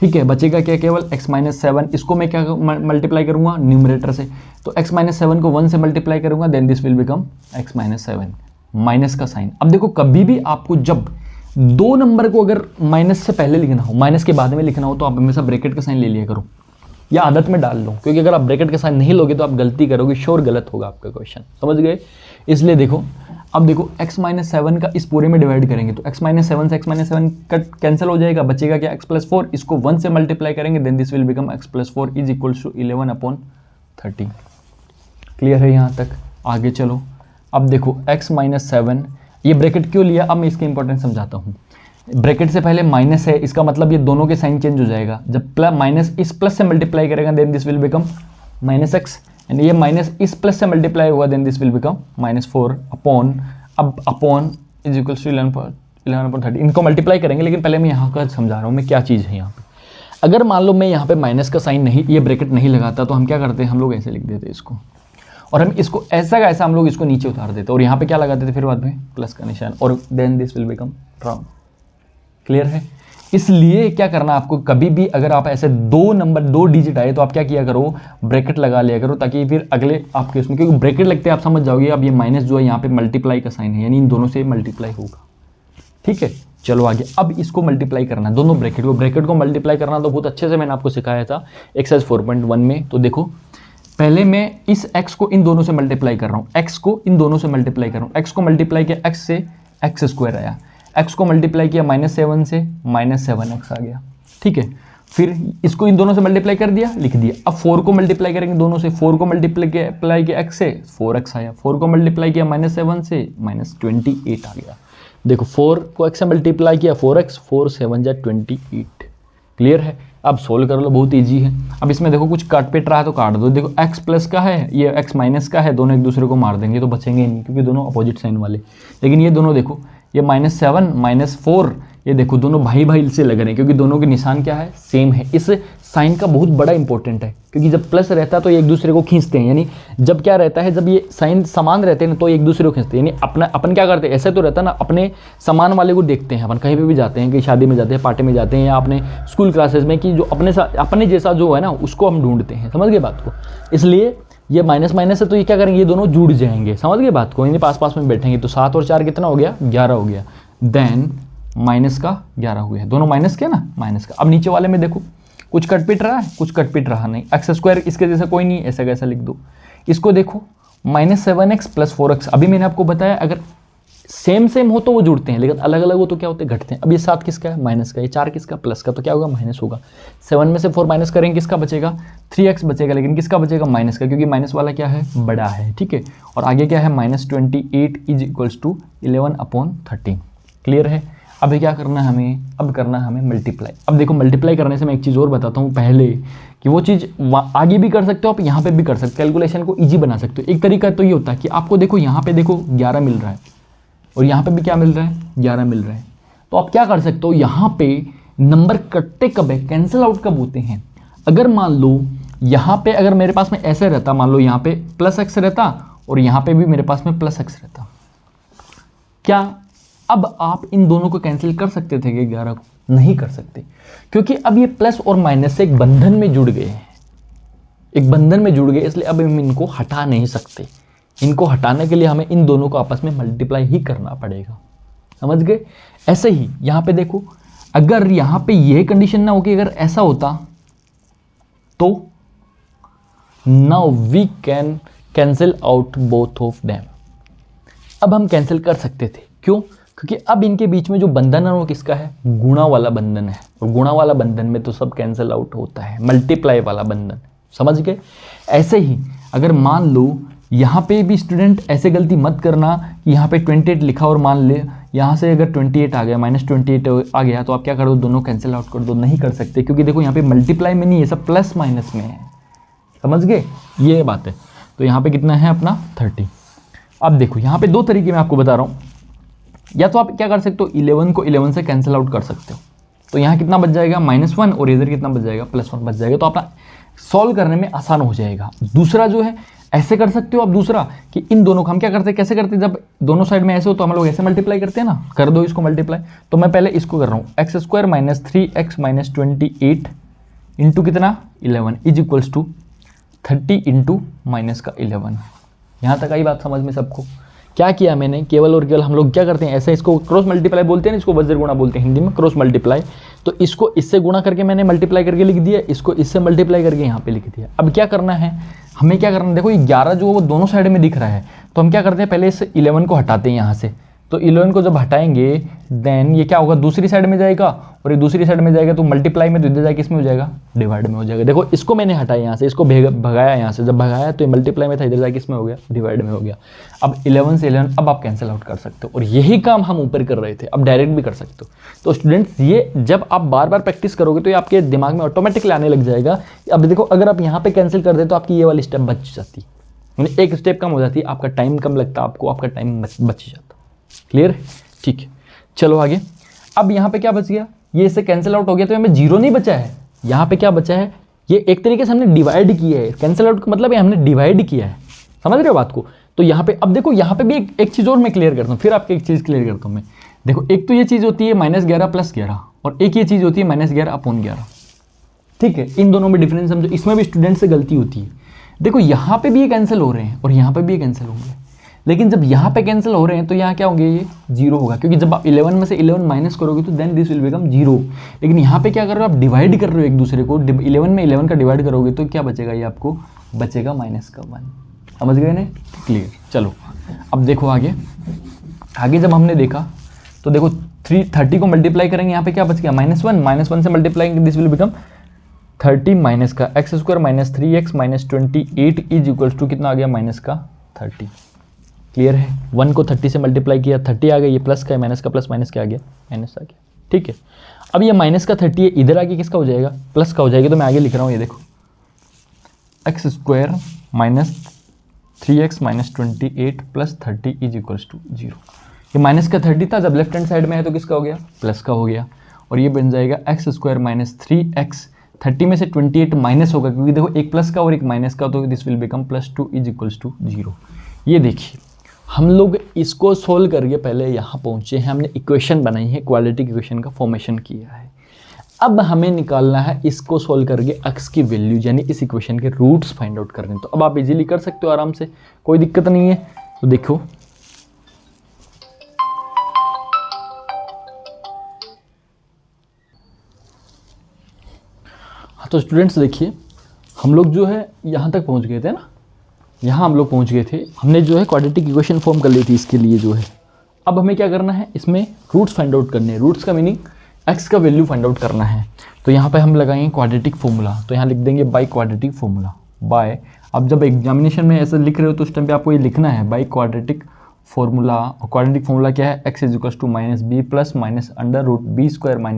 ठीक है, बचेगा क्या केवल x - 7, इसको मैं क्या मल्टीप्लाई करूंगा न्यूमरेटर से, तो x - 7 को 1 से मल्टीप्लाई करूंगा then this will become x - 7, minus का साइन। अब देखो कभी भी आपको जब दो नंबर को अगर माइनस से पहले लिखना हो माइनस के बाद में लिखना हो तो आप हमेशा ब्रैकेट का साइन ले लिया करो, या आदत में डाल लो, क्योंकि अगर आप ब्रैकेट का साइन नहीं लोगे तो आप गलती करोगे, श्योर गलत होगा आपका क्वेश्चन, समझ गए। इसलिए देखो अब देखो x - 7 का इस पूरे में डिवाइड करेंगे तो x - 7 से x - 7 कट कैंसिल हो जाएगा, बचेगा क्या x + 4, इसको 1 से मल्टीप्लाई करेंगे then this will become x + 4 is equal to 11/30। Clear है यहाँ तक। आगे चलो। अब देखो x - 7, ये ब्रैकेट क्यों लिया अब मैं इसकी इंपॉर्टेंस समझाता हूँ। ब्रैकेट से पहले माइनस है, इसका मतलब ये दोनों के साइन चेंज हो जाएगा, जब माइनस इस प्लस से मल्टीप्लाई करेगा then this will become -x, and ये माइनस इस प्लस से मल्टीप्लाई हुआ then this will become -4 upon, अब अपॉन इज इक्वल टू 11/30। इनको मल्टीप्लाई करेंगे, लेकिन पहले मैं यहाँ का समझा रहा हूँ मैं क्या चीज़ है यहाँ पे। अगर मान लो मैं यहाँ पे माइनस का साइन नहीं, ये ब्रैकेट नहीं लगाता तो हम क्या करते हैं, हम लोग ऐसे लिख देते इसको, और हम इसको ऐसा का ऐसा हम लोग इसको नीचे उतार देते और यहाँ पे क्या लगाते थे फिर बाद में प्लस का निशान, और then this will become round. Clear है। इसलिए क्या करना आपको, कभी भी अगर आप ऐसे दो डिजिट आए तो आप क्या किया करो, ब्रैकेट लगा लिया करो, ताकि फिर अगले आपके उसमें, क्योंकि ब्रैकेट लगते हैं आप समझ जाओगे अब ये माइनस जो है यहाँ पे मल्टीप्लाई का साइन है, यानी इन दोनों से मल्टीप्लाई होगा। ठीक है, चलो आगे। अब इसको मल्टीप्लाई करना, दोनों ब्रैकेट को मल्टीप्लाई करना तो बहुत अच्छे से मैंने आपको सिखाया था एक्सरसाइज 4.1 में। तो देखो पहले मैं इस x को इन दोनों से मल्टीप्लाई कर रहा हूँ, x को इन दोनों से मल्टीप्लाई कर रहा हूँ, x को मल्टीप्लाई किया x से x² आया, x को मल्टीप्लाई किया -7 से -7x आ गया। ठीक है, फिर इसको इन दोनों से मल्टीप्लाई कर दिया, लिख दिया। अब 4 को मल्टीप्लाई करेंगे दोनों से, 4 को मल्टीप्लाई किया x से 4x आया, 4 को मल्टीप्लाई किया -7 से -28 आ गया। देखो 4 को x से मल्टीप्लाई किया 4x, 4 7 जा 28। क्लियर है। अब सोल्व कर लो, बहुत इजी है। अब इसमें देखो कुछ काट पेट रहा है तो काट दो। देखो x प्लस का है, ये x माइनस का है, दोनों एक दूसरे को मार देंगे तो बचेंगे नहीं, क्योंकि दोनों अपोजिट साइन वाले। लेकिन ये दोनों देखो, ये -7 -4, ये देखो दोनों भाई भाई से लग रहे हैं, क्योंकि दोनों के निशान क्या है, सेम है। इस साइन का बहुत बड़ा इंपॉर्टेंट है, क्योंकि जब प्लस रहता है तो एक दूसरे को खींचते हैं, यानी जब क्या रहता है, जब ये साइन समान रहते हैं तो एक दूसरे को खींचते हैं। यानी अपन क्या करते हैं, ऐसे तो रहता है ना, अपने समान वाले को देखते हैं। अपन कहीं पे भी जाते हैं, कहीं शादी में जाते हैं, पार्टी में जाते हैं, या अपने स्कूल क्लासेस में, कि जो अपने जैसा जो है ना उसको हम ढूंढते हैं। समझ गए बात को। इसलिए ये माइनस माइनस है तो ये क्या करेंगे, ये दोनों जुड़ जाएंगे। समझ गए बात को। यानी पास पास में बैठेंगे तो 7 और 4 कितना हो गया, 11 हो गया। देन माइनस का 11 हो गया, दोनों माइनस के ना, माइनस का। अब नीचे वाले में देखो कुछ कटपिट रहा है, कुछ कटपिट रहा नहीं। x² इसके जैसा कोई नहीं, ऐसा कैसा लिख दो। इसको देखो -7x + 4x। अभी मैंने आपको बताया अगर सेम हो तो वो जुड़ते हैं, लेकिन अलग अलग हो तो क्या होते हैं, घटते हैं। अब ये 7 किसका है, माइनस का, ये 4 किसका, प्लस का, तो क्या होगा, माइनस होगा। 7 में से 4 माइनस करेंगे, किसका बचेगा, 3x बचेगा, लेकिन किसका बचेगा, माइनस का, क्योंकि माइनस वाला क्या है, बड़ा है। ठीक है, और आगे क्या है, -28 = 11/13। क्लियर है। अभी क्या करना है हमें, अब करना है हमें मल्टीप्लाई। अब देखो मल्टीप्लाई करने से मैं एक चीज़ और बताता हूँ पहले, कि वो चीज़ आगे भी कर सकते हो आप, यहाँ पे भी कर सकते हो, कैलकुलेशन को इजी बना सकते हो। एक तरीका तो ये होता है कि आपको देखो यहाँ पे देखो 11 मिल रहा है, और यहाँ पे भी क्या मिल रहा है, 11 मिल रहा है। तो आप क्या कर सकते हो, यहाँ पे नंबर कटते कब है, कैंसिल आउट कब होते हैं। अगर मान लो यहाँ पे अगर मेरे पास में ऐसे रहता, मान लो यहाँ पे प्लस एक्स रहता और यहाँ पे भी मेरे पास में प्लस एक्स रहता, क्या अब आप इन दोनों को कैंसिल कर सकते थे कि 11 को? नहीं कर सकते, क्योंकि अब ये प्लस और माइनस से एक बंधन में जुड़ गए हैं, एक बंधन में जुड़ गए, इसलिए अब हम इनको हटा नहीं सकते। इनको हटाने के लिए हमें इन दोनों को आपस में मल्टीप्लाई ही करना पड़ेगा, समझ गए। ऐसे ही यहाँ पे देखो, अगर यहाँ पे ये कंडीशन ना हो कि अगर ऐसा होता तो now we can cancel out both of them. अब हम कैंसिल कर सकते थे, क्यों? क्योंकि अब इनके बीच में जो बंधन है वो किसका है, गुणा वाला बंधन है, और गुणा वाला बंधन में तो सब कैंसिल आउट होता है, मल्टीप्लाई वाला बंधन, समझ गए। ऐसे ही अगर मान लो यहाँ पे भी स्टूडेंट ऐसे गलती मत करना कि यहाँ पे 28 लिखा और मान ले यहाँ से अगर 28 आ गया, -28 आ गया, तो आप क्या कर दो, दोनों कैंसिल आउट कर दो। नहीं कर सकते, क्योंकि देखो यहाँ पे मल्टीप्लाई में नहीं है, सब प्लस माइनस में है, समझ गए, ये बात है। तो यहाँ पे कितना है अपना 30। अब देखो यहाँ पे दो तरीके मैं आपको बता रहा हूँ, या तो आप क्या कर सकते हो, 11 को 11 से कैंसिल आउट कर सकते हो, तो यहाँ कितना बच जाएगा -1 और इधर कितना बच जाएगा +1 बच जाएगा, तो अपना सॉल्व करने में आसान हो जाएगा। दूसरा जो है ऐसे कर सकते हो आप, दूसरा कि इन दोनों को हम क्या करते हैं, कैसे करते हैं, जब दोनों साइड में ऐसे हो तो हम लोग ऐसे मल्टीप्लाई करते हैं ना, कर दो इसको मल्टीप्लाई। तो मैं पहले इसको कर रहा हूँ, x² - 3x - 28 इंटू कितना 11 इज इक्वल्स टू 30 इंटू -11। यहाँ तक आई बात समझ में सबको? क्या किया मैंने, केवल और केवल हम लोग क्या करते हैं, ऐसे इसको क्रॉस मल्टीप्लाई बोलते हैं ना, इसको वज्र गुणा बोलते हैं हिंदी में, क्रॉस मल्टीप्लाई। तो इसको इससे गुणा करके मैंने मल्टीप्लाई करके लिख दिया, इसको इससे मल्टीप्लाई करके यहाँ पे लिख दिया। अब क्या करना है हमें, क्या करना है, देखो ये 11 जो वो दोनों साइड में दिख रहा है, तो हम क्या करते हैं, पहले इस 11 को हटाते हैं यहाँ से। तो 11 को जब हटाएंगे देन ये क्या होगा, दूसरी साइड में जाएगा, और ये दूसरी साइड में जाएगा तो मल्टीप्लाई में तो इधर जाके किसमें हो जाएगा, डिवाइड में हो जाएगा। देखो इसको मैंने हटाया यहाँ से, इसको भगाया यहाँ से, जब भगाया तो ये मल्टीप्लाई में था, इधर जाके किसमें हो गया, डिवाइड में हो गया। अब 11 से 11 अब आप कैंसिल आउट कर सकते हो, और यही काम हम ऊपर कर रहे थे, अब डायरेक्ट भी कर सकते हो। तो स्टूडेंट्स ये जब आप बार बार प्रैक्टिस करोगे तो ये आपके दिमाग में ऑटोमेटिकली आने लग जाएगा। अब देखो अगर आप यहाँ पे कैंसिल कर दे तो आपकी ये वाली स्टेप बच जाती, यानी एक स्टेप कम हो जाती है, आपका टाइम कम लगता, आपको आपका टाइम बच जाता। क्लियर है? ठीक है, चलो आगे। अब यहाँ पे क्या बच गया, ये इससे कैंसिल आउट हो गया, तो हमें 0 नहीं बचा है, यहाँ पे क्या बचा है, ये एक तरीके से हमने डिवाइड किया है। कैंसिल आउट का मतलब है हमने डिवाइड किया है, समझ रहे हो बात को। तो यहाँ पे अब देखो, यहाँ पे भी एक चीज़ और मैं क्लियर करता हूँ, फिर आपको एक चीज़ क्लियर करता हूँ मैं। देखो एक तो ये चीज़ होती है -11 + 11, और एक ये चीज़ होती है -11/11। ठीक है, इन दोनों में डिफरेंस समझो, इसमें भी स्टूडेंट से गलती होती है। देखो यहाँ पे भी ये कैंसिल हो रहे हैं और यहाँ पे भी ये कैंसिल होंगे, लेकिन जब यहाँ पे कैंसिल हो रहे हैं तो यहाँ क्या होंगे, ये 0 होगा, क्योंकि जब आप 11 में से 11 माइनस करोगे तो देन दिस विल बिकम 0। लेकिन यहाँ पे क्या कर रहे हो, आप डिवाइड कर रहे हो एक दूसरे को, 11 में 11 का डिवाइड करोगे तो क्या बचेगा, ये आपको बचेगा -1। समझ गए ना? क्लियर। चलो अब देखो आगे जब हमने देखा तो देखो 30 को मल्टीप्लाई करेंगे, यहाँ पे क्या बच गया, -1 से multiply this will become 30 minus का x² - 3x - 28 is equals to कितना आ गया, -30। क्लियर है? 1 को 30 से मल्टीप्लाई किया, 30 आ गया, ये प्लस का है, माइनस का प्लस, माइनस क्या आ गया, माइनस आ गया। ठीक है, अब ये माइनस का 30 है, इधर आगे किसका हो जाएगा, प्लस का हो जाएगा। तो मैं आगे लिख रहा हूँ, ये देखो x² - 3x - 28 + 30 is equals to 0। ये माइनस का 30 था, जब लेफ्ट हैंड साइड में है तो किसका हो गया, प्लस का हो गया, और ये बन जाएगा x² - 3x। 30 में से 28 माइनस होगा, क्योंकि देखो एक प्लस का और एक माइनस का, तो this will become +2 is equals to 0। ये देखिए हम लोग इसको सोल्व करके पहले यहाँ पहुँचे हैं, हमने इक्वेशन बनाई है, क्वाड्रेटिक इक्वेशन का फॉर्मेशन किया है। अब हमें निकालना है इसको सोल्व करके x की वैल्यू, यानी इस इक्वेशन के रूट्स फाइंड आउट करने। तो अब आप इजीली कर सकते हो आराम से, कोई दिक्कत नहीं है। तो देखो तो स्टूडेंट्स देखिए, हम लोग जो है यहाँ तक पहुँच गए थे ना, यहाँ हम लोग पहुँच गए थे, हमने जो है क्वाड्रेटिक इक्वेशन फॉर्म कर ली थी इसके लिए जो है। अब हमें क्या करना है, इसमें रूट्स फाइंड आउट करने हैं। रूट्स का मीनिंग x का वैल्यू फाइंड आउट करना है। तो यहाँ पे हम लगाएंगे क्वाड्रेटिक फॉर्मूला, तो यहाँ लिख देंगे बाय क्वाड्रेटिक फॉर्मूला, बाय। अब जब एग्जामिनेशन में ऐसा लिख रहे हो तो उस टाइम पे आपको ये लिखना है बाय क्वाड्रेटिक फॉर्मूला। और क्वाड्रेटिक फॉर्मूला क्या है, x = -b + -√b²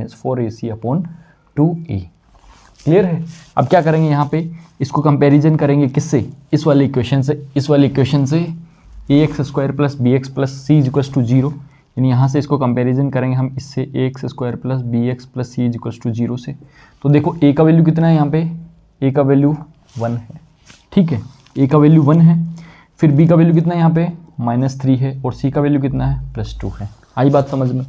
- 4ac/2a। Clear है? अब क्या करेंगे, यहाँ पे इसको कंपैरिजन करेंगे किससे, इस वाले इक्वेशन से, इस वाले इक्वेशन से ax² + bx + c = 0, यानी यहाँ से इसको कंपैरिजन करेंगे हम इससे ax² plus bx plus c equals to 0 से। तो देखो a का वैल्यू कितना है यहाँ पे, a का वैल्यू 1 है, ठीक है, a का वैल्यू 1 है। फिर b का वैल्यू कितना है यहाँ पे -3 है और c का वैल्यू कितना है +2 है। आई बात समझ में।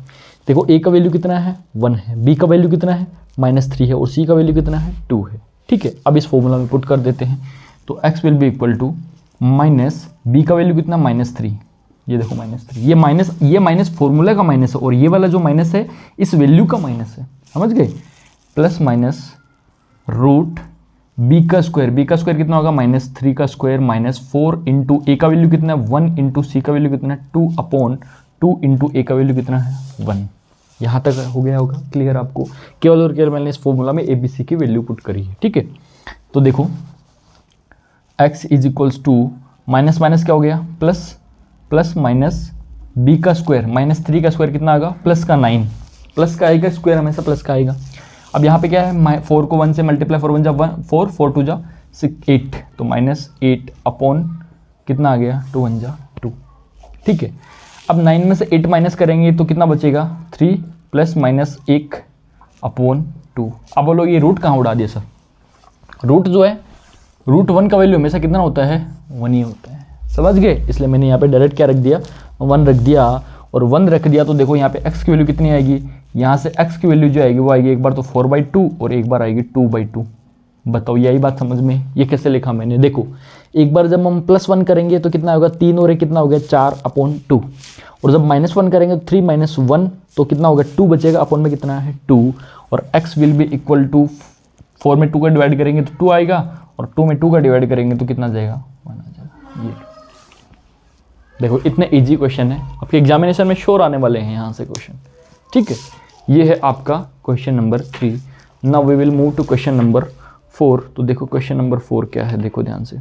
देखो a का वैल्यू कितना है 1 है, b का वैल्यू कितना है -3 है और c का वैल्यू कितना है 2 है, ठीक है। अब इस फॉर्मूला में पुट कर देते हैं तो x will be equal to minus b का वैल्यू कितना -3, ये देखो -3, ये माइनस फॉर्मूला का माइनस है और ये वाला जो माइनस है इस वैल्यू का माइनस है, समझ गए। प्लस माइनस रूट b का स्क्वायर कितना होगा -3 का स्क्वायर -4 इंटू a का वैल्यू कितना है 1 इंटू c का वैल्यू कितना है 2/2 इंटू a का वैल्यू कितना है 1। यहाँ तक हो गया होगा क्लियर आपको। केवल और केवल मैंने इस फॉर्मूला में ABC की वैल्यू पुट करी है, ठीक है। तो देखो x is equals to minus minus क्या हो गया प्लस माइनस b का स्क्वायर -3 का स्क्वायर कितना आएगा प्लस का 9, प्लस का आएगा, स्क्वायर हमेशा प्लस का आएगा। अब यहाँ पे क्या है 4 को 1 से मल्टीप्लाई 4 1 जा 4 4 2 जा 8, तो -8 अपॉन कितना आ गया 2 1 जा 2, ठीक है। अब 9 में से 8 माइनस करेंगे तो कितना बचेगा 3 प्लस -1 अपॉन 2। अब बोलो ये रूट कहाँ उड़ा दिया सर, रूट जो है √1 का वैल्यू हमेशा कितना होता है 1 ही होता है, समझ गए। इसलिए मैंने यहाँ पे डायरेक्ट क्या रख दिया 1 रख दिया, और 1 रख दिया तो देखो यहाँ पे x की वैल्यू कितनी आएगी, यहाँ से x की वैल्यू जो आएगी वो आएगी एक बार तो 4/2 और एक बार आएगी 2/2। बताओ यही बात समझ में, ये कैसे लिखा मैंने, देखो एक बार जब हम +1 करेंगे तो कितना होगा 3 और 1 कितना हो गया 4/2, और जब -1 करेंगे तो 3 - 1 तो कितना होगा 2 बचेगा, अपॉन में कितना है 2, और x will be equal to 4 में 2 का डिवाइड करेंगे तो 2 आएगा, और 2 में 2 का डिवाइड करेंगे तो कितना जाएगा 1 आ जाएगा। ये देखो इतने इजी क्वेश्चन है, आपके एग्जामिनेशन में श्योर आने वाले हैं यहाँ से क्वेश्चन, ठीक है। ये है आपका question number 3। Now we will move to question number 4। तो देखो क्वेश्चन नंबर 4 क्या है, देखो ध्यान से।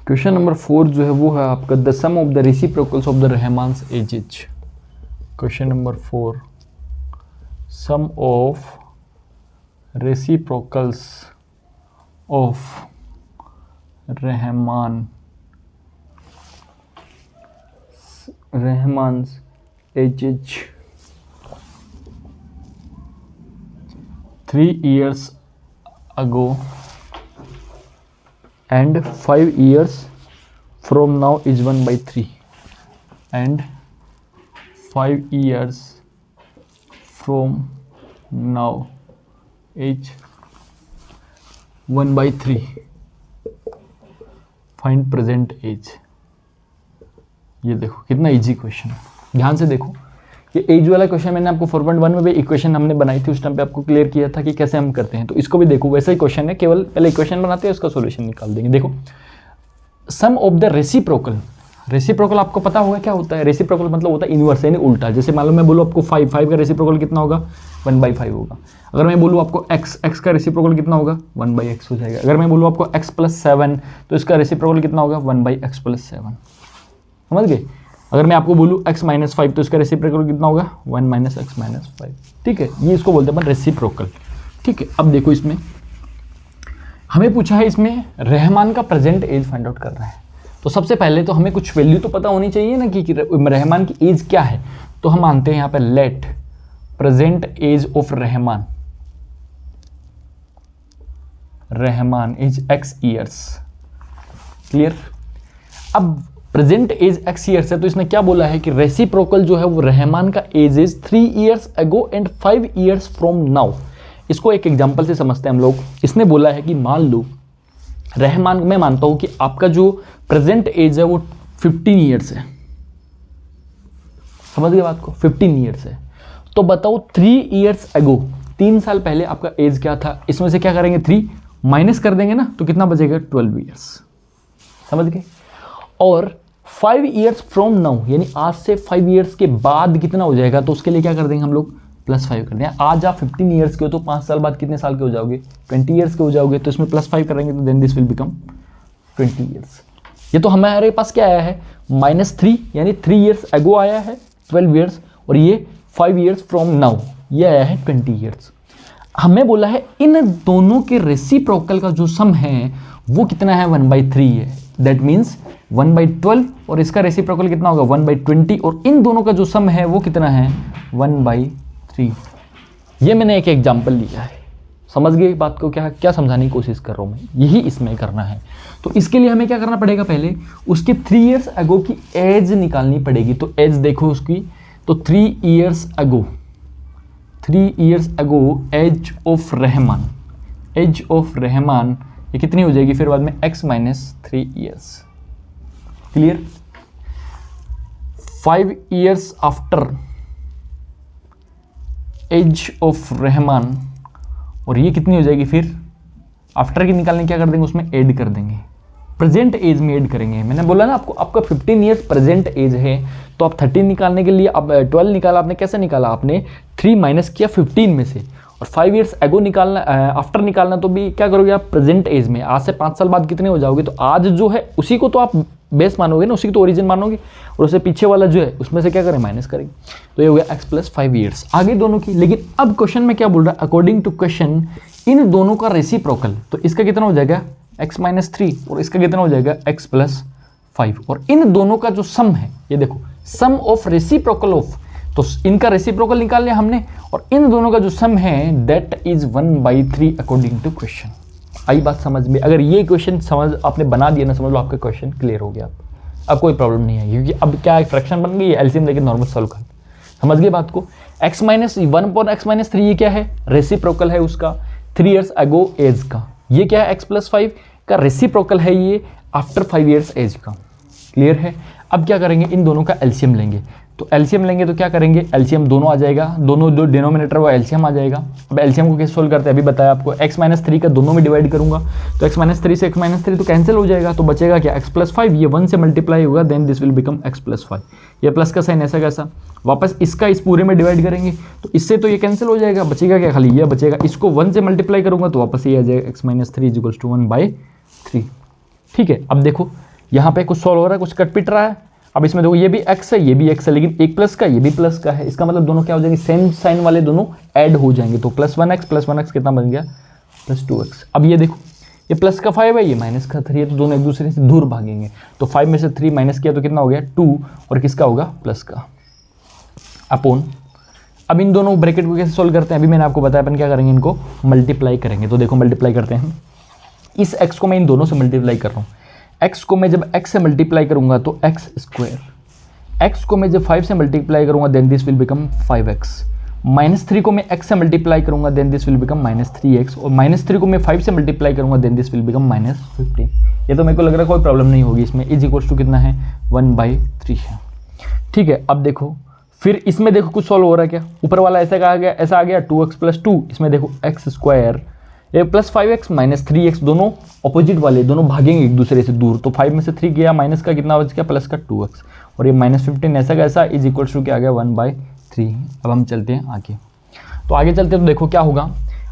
क्वेश्चन नंबर 4 जो है वो है आपका the sum of the reciprocals of the Rahman's ages. Question number 4, sum of reciprocals of Rahman's ages 3 years ago and 5 years from now is 1/3 and 5 years from now is 1/3 find present age। ये देखो कितना easy question है, ध्यान से देखो। ये as वाला question मैंने आपको 4.1 में भी इक्वेशन हमने बनाई थी, उस टाइम पे आपको क्लियर किया था कि कैसे हम करते हैं। तो इसको भी देखो वैसा ही क्वेश्चन है, केवल पहले इक्वेशन बनाते हैं उसका सॉल्यूशन निकाल देंगे। देखो सम ऑफ द रेसिप्रोकल आपको पता होगा क्या होता है। रेसिप्रोकल मतलब होता है इनवर्स यानी उल्टा। जैसे मान लो मैं बोलूँ आपको 5 का रेसिप्रोकल कितना होगा 1/5 होगा। अगर मैं बोलूँ आपको x का रेसिप्रोकल कितना होगा 1/x हो जाएगा। अगर मैं बोलूँ आपको x + 7 तो इसका रेसिप्रोकल कितना होगा 1/x + 7, समझ गए। अगर मैं आपको बोलूँ x - 5 तो इसका रेसिप्रोकल कितना होगा 1 - x - 5, ठीक है। ये इसको बोलते हैं अपन रेसिप्रोकल, ठीक है। अब देखो इसमें हमें पूछा है, इसमें रहमान का प्रेजेंट एज फाइंड आउट करना है। तो सबसे पहले तो हमें कुछ वैल्यू तो पता होनी चाहिए ना कि रहमान की एज क्या है। तो हम मानते हैं यहाँ पे let present age of Rahman is x years, clear. अब प्रेजेंट एज x ईयर्स है तो इसने क्या बोला है कि रेसिप्रोकल जो है वो रहमान का age is 3 years ago and 5 years from now. इसको एक एग्जांपल से समझते हैं हम लोग। इसने बोला है कि मान लो रहमान, मैं मानता हूं कि आपका जो प्रेजेंट एज है वो 15 years है, समझ गए बात को, 15 years है। तो बताओ 3 years ago 3 साल पहले आपका एज क्या था। इसमें से क्या करेंगे 3 माइनस कर देंगे ना तो कितना बचेगा 12 ईयर्स, समझ गए। और 5 ईयर्स फ्रॉम नाउ यानी आज से 5 ईयर्स के बाद कितना हो जाएगा, तो उसके लिए क्या कर देंगे हम लोग +5 कर देंगे। आज आप 15 ईयर्स के हो तो 5 साल बाद कितने साल के हो जाओगे, 20 ईयर्स के हो जाओगे, तो इसमें +5 करेंगे तो then this will become 20 years. ये तो हमारे पास क्या आया है -3 यानी 3 ईयर्स अगो आया है 12 ईयर्स, और ये 5 ईयर्स फ्रॉम नाउ ये आया है 20 ईयर्स। हमें बोला है इन दोनों के रेसिप्रोकल का जो सम है वो कितना है 1/3 है, दैट मीन्स 1/12, और इसका रेसिप्रोकल कितना होगा 1/20, और इन दोनों का जो सम है वो कितना है 1/3। ये मैंने एक एग्जाम्पल लिया है, समझ गए बात को, क्या क्या समझाने की कोशिश कर रहा हूँ मैं, यही इसमें करना है। तो इसके लिए हमें क्या करना पड़ेगा, पहले उसके 3 ईयर्स अगो की एज निकालनी पड़ेगी। तो एज देखो उसकी, तो 3 years ago age of Rahman ये कितनी हो जाएगी फिर बाद में x - 3 years, clear. 5 years after age of Rahman, और ये कितनी हो जाएगी फिर आफ्टर की निकालने क्या कर देंगे उसमें ऐड कर देंगे, प्रेजेंट एज में ऐड करेंगे। मैंने बोला ना आपको, आपका 15 ईयर्स प्रेजेंट एज है, तो आप 13 निकालने के लिए अब 12 निकाला आपने, कैसे निकाला आपने 3 माइनस किया 15 में से, और 5 ईयर्स एगो निकालना आफ्टर निकालना, तो भी क्या करोगे आप प्रेजेंट एज में, आज से 5 साल बाद कितने हो जाओगे, तो आज जो है उसी को तो आप बेस मानोगे ना, उसी को तो ओरिजिन मानोगे, और उससे पीछे वाला जो है उसमें से क्या करें माइनस करेंगे, तो ये हो गया x + 5 ईयर्स आगे दोनों की। लेकिन अब क्वेश्चन में क्या बोल रहा है, अकॉर्डिंग टू क्वेश्चन इन दोनों का रेसिप्रोकल, तो इसका कितना हो जाएगा x - 3 और इसका कितना हो जाएगा x + 5, और इन दोनों का जो सम है ये देखो सम ऑफ रेसिप्रोकल ऑफ, तो इनका रेसिप्रोकल निकाल लिया हमने, और इन दोनों का जो सम है that is 1/3 according to question. आई बात समझ में, अगर ये क्वेश्चन समझ आपने बना दिया ना, समझ लो आपका क्वेश्चन क्लियर हो गया, अब कोई प्रॉब्लम नहीं है, क्योंकि अब क्या एक फ्रैक्शन बन गई है, एलसीएम लेके नॉर्मल सॉल्व कर, समझ गए बात को। x - 1/x - 3 ये क्या है, रेसिप्रोकल है उसका 3 ईयर्स अगो एज का, ये क्या है x + 5 का रेसिप्रोकल है ये आफ्टर 5 ईयर्स एज का, क्लियर है। अब क्या करेंगे, इन दोनों का एलसीएम लेंगे, तो एलसीएम लेंगे तो क्या करेंगे, एलसीएम दोनों आ जाएगा, दोनों जो डिनोमिनेटर वो एलसीएम आ जाएगा। अब एलसीएम को कैसे सोल्व करते हैं अभी बताया आपको, x - 3 का दोनों में डिवाइड करूंगा, तो x - 3 से x - 3 तो कैंसिल हो जाएगा, तो बचेगा क्या x + 5, ये 1 से मल्टीप्लाई होगा, then this will become x + 5, ये प्लस का साइन ऐसा कैसा, वापस इसका इस पूरे में डिवाइड करेंगे, तो इससे तो ये कैंसिल हो जाएगा, बचेगा क्या खाली ये बचेगा, इसको 1 से मल्टीप्लाई करूंगा तो वापस ये आ जाएगा x - 3 = 1/3, ठीक है। अब देखो यहाँ पे कुछ सॉल्व हो रहा है, कुछ कट पिट रहा है, अब इसमें देखो ये भी x है ये भी x है, लेकिन एक प्लस का ये भी प्लस का है, इसका मतलब दोनों क्या हो जाएंगे, सेम साइन वाले दोनों ऐड हो जाएंगे, तो +1x कितना बन गया +2x। अब ये देखो ये प्लस का 5 है ये माइनस का 3 है, तो दोनों एक दूसरे से दूर भागेंगे, तो 5 में से 3 माइनस किया तो कितना हो गया 2, और किसका होगा प्लस का अपॉन। अब इन दोनों ब्रैकेट को कैसे सोल्व करते हैं, अभी मैंने आपको बताया, अपन क्या करेंगे इनको मल्टीप्लाई करेंगे, तो देखो मल्टीप्लाई करते हैं, इस x को मैं इन दोनों से मल्टीप्लाई कर रहा हूँ, x को मैं जब x से मल्टीप्लाई करूंगा तो x², x को मैं जब 5 से मल्टीप्लाई करूंगा then this will become 5x, -3 को मैं x से मल्टीप्लाई करूंगा then this will become -3x, और -3 को मैं 5 से मल्टीप्लाई करूंगा देन दिस विल बिकम -15। ये तो मेरे को लग रहा है कोई प्रॉब्लम नहीं होगी इसमें, इज इक्वल्स टू कितना है 1/3 है, ठीक है। अब देखो फिर इसमें देखो कुछ सॉल्व हो रहा है क्या, ऊपर वाला ऐसा आ गया, ऐसा आ गया 2x + 2, इसमें देखो x², ये +5x - 3x दोनों ऑपोजिट वाले दोनों भागेंगे एक दूसरे से दूर, तो 5 में से 3 गया, माइनस का कितना बच गया प्लस का 2x, और ये -15 ऐसा कैसा इज इक्वल्स टू क्या आ गया 1/3। अब हम चलते हैं आगे, तो आगे चलते हैं तो देखो क्या होगा,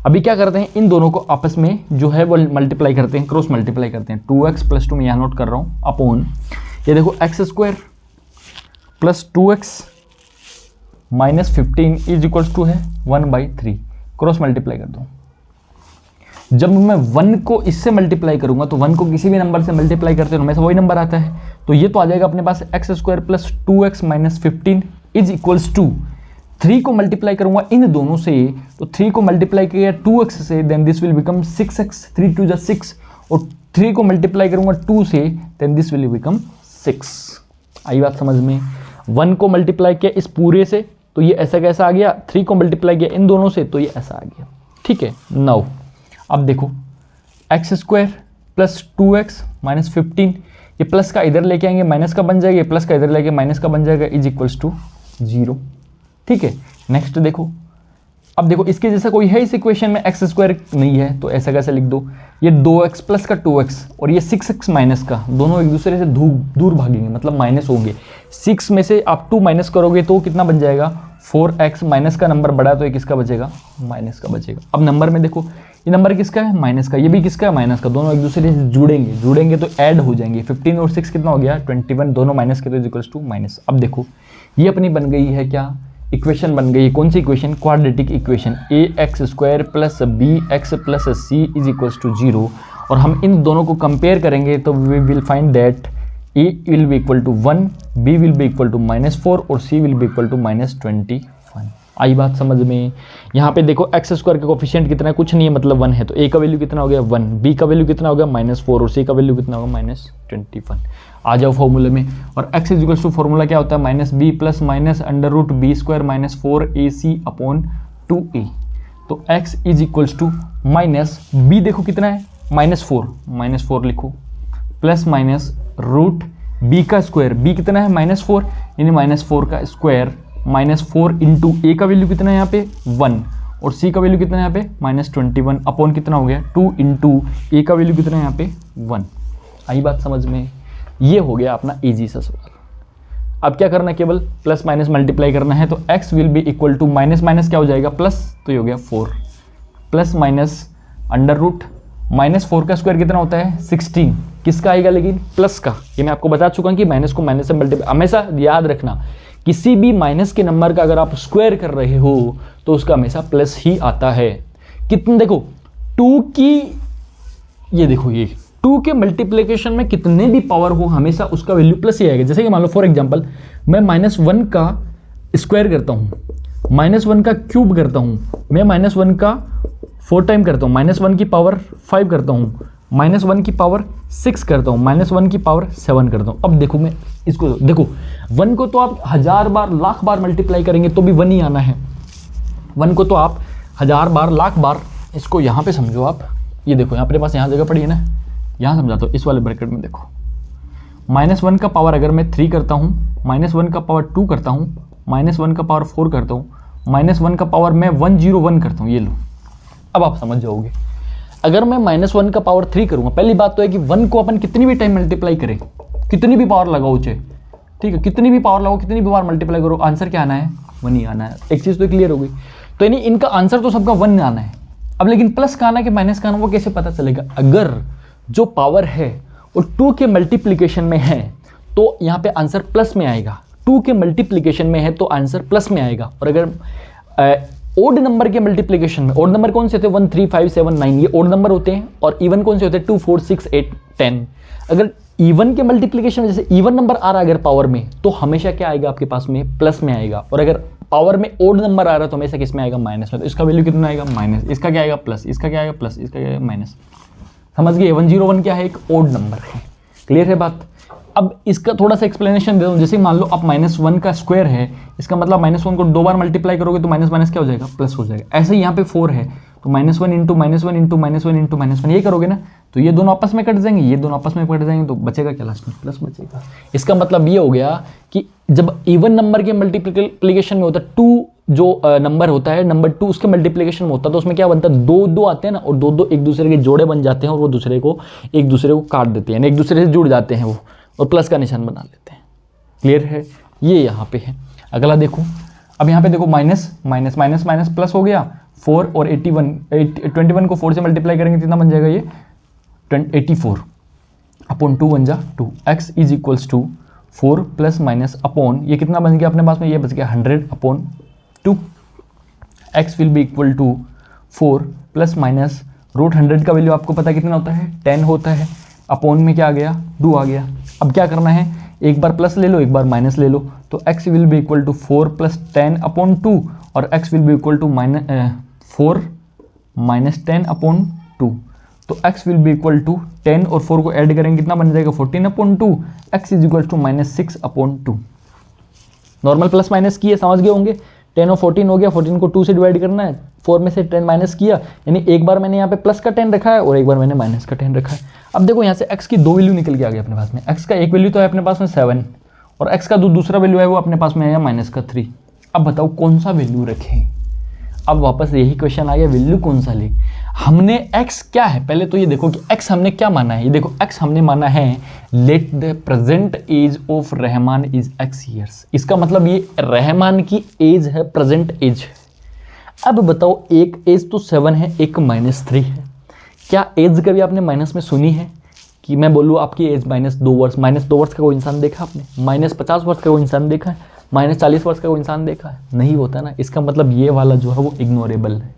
अभी क्या करते हैं इन दोनों को आपस में जो है वो मल्टीप्लाई करते हैं, क्रॉस मल्टीप्लाई करते हैं, 2x + 2 मैं यहाँ नोट कर रहा हूँ अपॉन, ये देखो x² + 2x - 15 is equals to है 1/3, क्रॉस मल्टीप्लाई कर दो। जब मैं 1 को इससे मल्टीप्लाई करूंगा तो 1 को किसी भी नंबर से मल्टीप्लाई करते हैं हमेशा वही नंबर आता है, तो ये तो आ जाएगा अपने पास x² + 2x - 15 is equals to 3 को मल्टीप्लाई करूंगा इन दोनों से, तो 3 को मल्टीप्लाई किया 2x से then this will become 6x, 3 2 = 6, और 3 को मल्टीप्लाई करूंगा 2 से देन दिस विल बिकम 6। आई बात समझ में, 1 को मल्टीप्लाई किया इस पूरे से तो ये ऐसा कैसा आ गया, 3 को मल्टीप्लाई किया इन दोनों से तो ये ऐसा आ गया, ठीक है। नाउ अब देखो x² + 2x - 15, ये प्लस का इधर लेके आएंगे माइनस का बन जाएगा, ये प्लस का इधर लेके माइनस का बन जाएगा इज इक्वल्स टू 0, ठीक है। नेक्स्ट देखो अब देखो इसके जैसा कोई है इस इक्वेशन में, एक्स स्क्वायर नहीं है, तो ऐसा कैसे लिख दो, ये 2x प्लस का 2x और ये 6x माइनस का, दोनों एक दूसरे से दूर भागेंगे, मतलब माइनस होंगे। 6 में से आप 2 माइनस करोगे तो कितना बच जाएगा, 4x। माइनस का नंबर बड़ा तो ये किसका बचेगा, माइनस का बचेगा। अब नंबर में देखो, ये नंबर किसका है, माइनस का, ये भी किसका है, माइनस का, दोनों एक दूसरे से जुड़ेंगे तो ऐड हो जाएंगे। 15 और 6 कितना हो गया, 21, दोनों माइनस के तो इक्वल्स टू माइनस। अब देखो ये अपनी बन गई है क्या, इक्वेशन बन गई है, कौन सी equation, quadratic equation, ax² plus bx plus c is equals to 0। और हम इन दोनों को कंपेयर करेंगे तो we will find that a will be equal to 1, b will be equal to -4 और c will be equal to -21। आई बात समझ में। यहाँ पे देखो x² का कोफिशिएंट कितना है, कुछ नहीं है, मतलब 1 है, तो a का वैल्यू कितना हो गया 1, b का वैल्यू कितना होगा -4 और c का वैल्यू कितना होगा -21। आ जाओ फॉर्मूले में, और x is equals to formula क्या होता है, -b plus minus √b² -4ac upon 2a। तो x is equals to minus b, देखो कितना है -4 लिखो, प्लस माइनस रूट b का स्क्वायर, b कितना है -4, यानी -4 का स्क्वायर, -4 इंटू a का वैल्यू कितना है यहाँ पे 1 और c का वैल्यू कितना है यहाँ पे -21 अपॉन कितना हो गया 2 इंटू a का वैल्यू कितना है यहाँ पे 1। आई बात समझ में। ये हो गया अपना इजी सा सवाल। अब क्या करना है, केवल प्लस माइनस मल्टीप्लाई करना है, तो x will be equal to minus minus क्या हो जाएगा प्लस, तो ये हो गया 4 प्लस माइनस √-4 का स्क्वायर कितना होता है 16, किसका आएगा लेकिन प्लस का। ये मैं आपको बता चुका हूँ कि माइनस को माइनस से मल्टीप्लाई, हमेशा याद रखना किसी भी माइनस के नंबर का अगर आप स्क्वायर कर रहे हो तो उसका हमेशा प्लस ही आता है। कितने देखो 2 की, ये देखो ये 2 के मल्टीप्लिकेशन में कितने भी पावर हो हमेशा उसका वैल्यू प्लस ही आएगा। जैसे कि मान लो फॉर एग्जांपल मैं -1 का स्क्वायर करता हूँ, -1 का क्यूब करता हूँ, मैं -1 का 4 टाइम करता हूँ, -1 की पावर 5 करता हूँ, -1 की पावर 6 करता हूँ, -1 की पावर 7 करता हूँ। अब देखो मैं इसको देखो 1 को तो आप 1000 बार लाख बार मल्टीप्लाई करेंगे तो भी 1 ही आना है। 1 को तो आप 1000 बार लाख बार, इसको यहाँ पे समझो आप, ये देखो यहाँ अपने पास यहाँ जगह पड़ी है ना, यहाँ समझाता हूँ, इस वाले ब्रैकेट में देखो -1 का पावर अगर मैं 3 करता हूँ, -1 का पावर 2 करता हूँ, -1 का पावर 4 करता हूँ, -1 का पावर मैं 101 करता हूँ, ये लो। अब आप समझ जाओगे अगर मैं -1 का पावर 3 करूँगा, पहली बात तो है कि 1 को अपन कितनी भी टाइम मल्टीप्लाई करें, कितनी भी पावर लगाओ चाहे, ठीक है, कितनी भी पावर लगाओ, कितनी भी बार मल्टीप्लाई करो, आंसर क्या आना है 1 ही आना है। एक चीज़ तो क्लियर हो गई, तो यानी इनका आंसर तो सबका 1 आना है। अब लेकिन प्लस का आना है कि माइनस का आना, वो कैसे पता चलेगा, अगर जो पावर है वो 2 के मल्टीप्लिकेशन में है तो यहाँ पे आंसर प्लस में आएगा, 2 के मल्टीप्लिकेशन में है तो आंसर प्लस में आएगा। और अगर ओड नंबर के मल्टीप्लिकेशन में, ओड नंबर कौन से होते हैं 1 3 5 7 9, ये ओड नंबर होते हैं, और इवन कौन से होते हैं 2 4 6 8 10। अगर इवन के मल्टीप्लिकेशन में, जैसे इवन नंबर आ रहा है अगर पावर में, तो हमेशा क्या आएगा आपके पास में प्लस में आएगा, और अगर पावर में ओड नंबर आ रहा है तो हमेशा किस में आएगा माइनस में, तो इसका वैल्यू कितना आएगा माइनस, इसका क्या आएगा प्लस, इसका क्या आएगा प्लस, इसका क्या आएगा माइनस। समझ गए, 101 क्या है, एक ओड नंबर है। क्लियर है बात। अब इसका थोड़ा सा एक्सप्लेनेशन दे दूं, जैसे मान लो आप -1 का स्क्वायर है, इसका मतलब -1 को 2 बार मल्टीप्लाई करोगे तो माइनस माइनस क्या हो जाएगा प्लस हो जाएगा। ऐसे ही यहाँ पे 4 है तो -1 इंटू -1 इंटू -1 इंटू -1 ये करोगे ना तो ये दोनों आपस में कट जाएंगे, ये दोनों आपस में कट जाएंगे, तो बचेगा क्या लास्ट में प्लस बचेगा। इसका मतलब ये हो गया कि जब इवन नंबर के मल्टीप्लिकेशन में होता है 2 जो नंबर होता है नंबर 2 उसके मल्टीप्लिकेशन में होता है तो उसमें क्या बनता है 2 2 आते हैं ना, और 2 2 एक दूसरे के जोड़े बन जाते हैं और वो एक दूसरे को काट देते हैं, एक दूसरे से जुड़ जाते हैं वो, और प्लस का निशान बना लेते हैं। क्लियर है, ये यहाँ पे है। अगला देखो, अब यहाँ पे देखो minus minus minus minus plus हो गया 4 और 21 को 4 से मल्टीप्लाई करेंगे कितना बन जाएगा ये 84 अपॉन 2 बन जा 2। x is equals to 4 plus minus upon ये कितना बन गया अपने पास में, ये बच गया 100 upon 2। x will be equal to 4 plus minus √100 का वैल्यू आपको पता कितना होता है 10 होता है, अपॉन में क्या आ गया 2 आ गया। अब क्या करना है, एक बार प्लस ले लो एक बार माइनस ले लो, तो x will be equal to 4 plus 10 upon 2 और x will be equal to 4 minus 10 upon 2। तो x will be equal to 10 और 4 को ऐड करेंगे कितना बन जाएगा 14 upon 2, x is equal to -6 upon 2। Normal plus minus किए समझ गए होंगे, 10 और 14 हो गया, 14 को 2 से डिवाइड करना है, 4 में से 10 माइनस किया, यानी एक बार मैंने यहाँ पे प्लस का 10 रखा है और एक बार मैंने माइनस का 10 रखा है। अब देखो यहाँ से x की 2 वैल्यू निकल के आ गई अपने पास में, x का एक वैल्यू तो है अपने पास में 7 और x का दूसरा वैल्यू है वो अपने पास में है -3। अब बताओ कौन सा वैल्यू रखें। अब वापस यही क्वेश्चन आ गया, वैल्यू कौन सा ले। हमने x क्या है, पहले तो ये देखो कि x हमने क्या माना है। ये देखो x हमने माना है let the present age of Rahman is x years. इसका मतलब ये रहमान की एज है, प्रेजेंट एज है। अब बताओ, एक एज तो 7 है, एक -3 है। क्या एज कभी आपने माइनस में सुनी है कि मैं बोलूँ आपकी एज -2 वर्ष? -2 वर्ष का कोई इंसान देखा आपने? -50 वर्ष का कोई इंसान देखा है? -40 वर्ष का कोई इंसान देखा है? नहीं होता ना। इसका मतलब ये वाला जो है वो इग्नोरेबल है,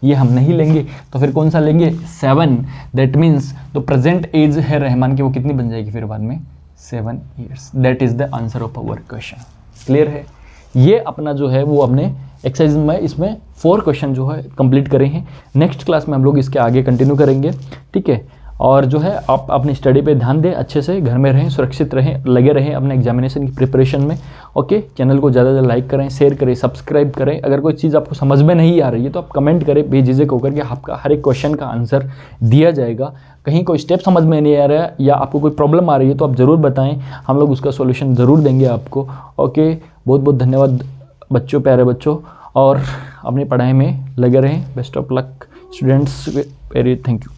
ये हम नहीं लेंगे। तो फिर कौन सा लेंगे? 7। दैट मीन्स तो प्रेजेंट एज है रहमान की, वो कितनी बन जाएगी फिर बाद में? 7 years. That is the answer of our question. Clear है? ये अपना जो है वो अपने एक्सरसाइज में इसमें 4 क्वेश्चन जो है कंप्लीट करे हैं। नेक्स्ट क्लास में हम लोग इसके आगे कंटिन्यू करेंगे, ठीक है। और जो है आप अपनी स्टडी पे ध्यान दें, अच्छे से घर में रहें, सुरक्षित रहें, लगे रहें अपने एग्जामिनेशन की प्रिपरेशन में। ओके, चैनल को ज़्यादा से ज़्यादा लाइक करें, शेयर करें, सब्सक्राइब करें। अगर कोई चीज़ आपको समझ में नहीं आ रही है तो आप कमेंट करें, बेझिझक होकर के आपका हर एक क्वेश्चन का आंसर दिया जाएगा। कहीं कोई स्टेप समझ में नहीं आ रहा है या आपको कोई प्रॉब्लम आ रही है तो आप ज़रूर बताएं, हम लोग उसका सोल्यूशन ज़रूर देंगे आपको। ओके, बहुत बहुत धन्यवाद बच्चों, प्यारे बच्चों, और अपनी पढ़ाई में लगे रहें। Best of luck students, very thank you.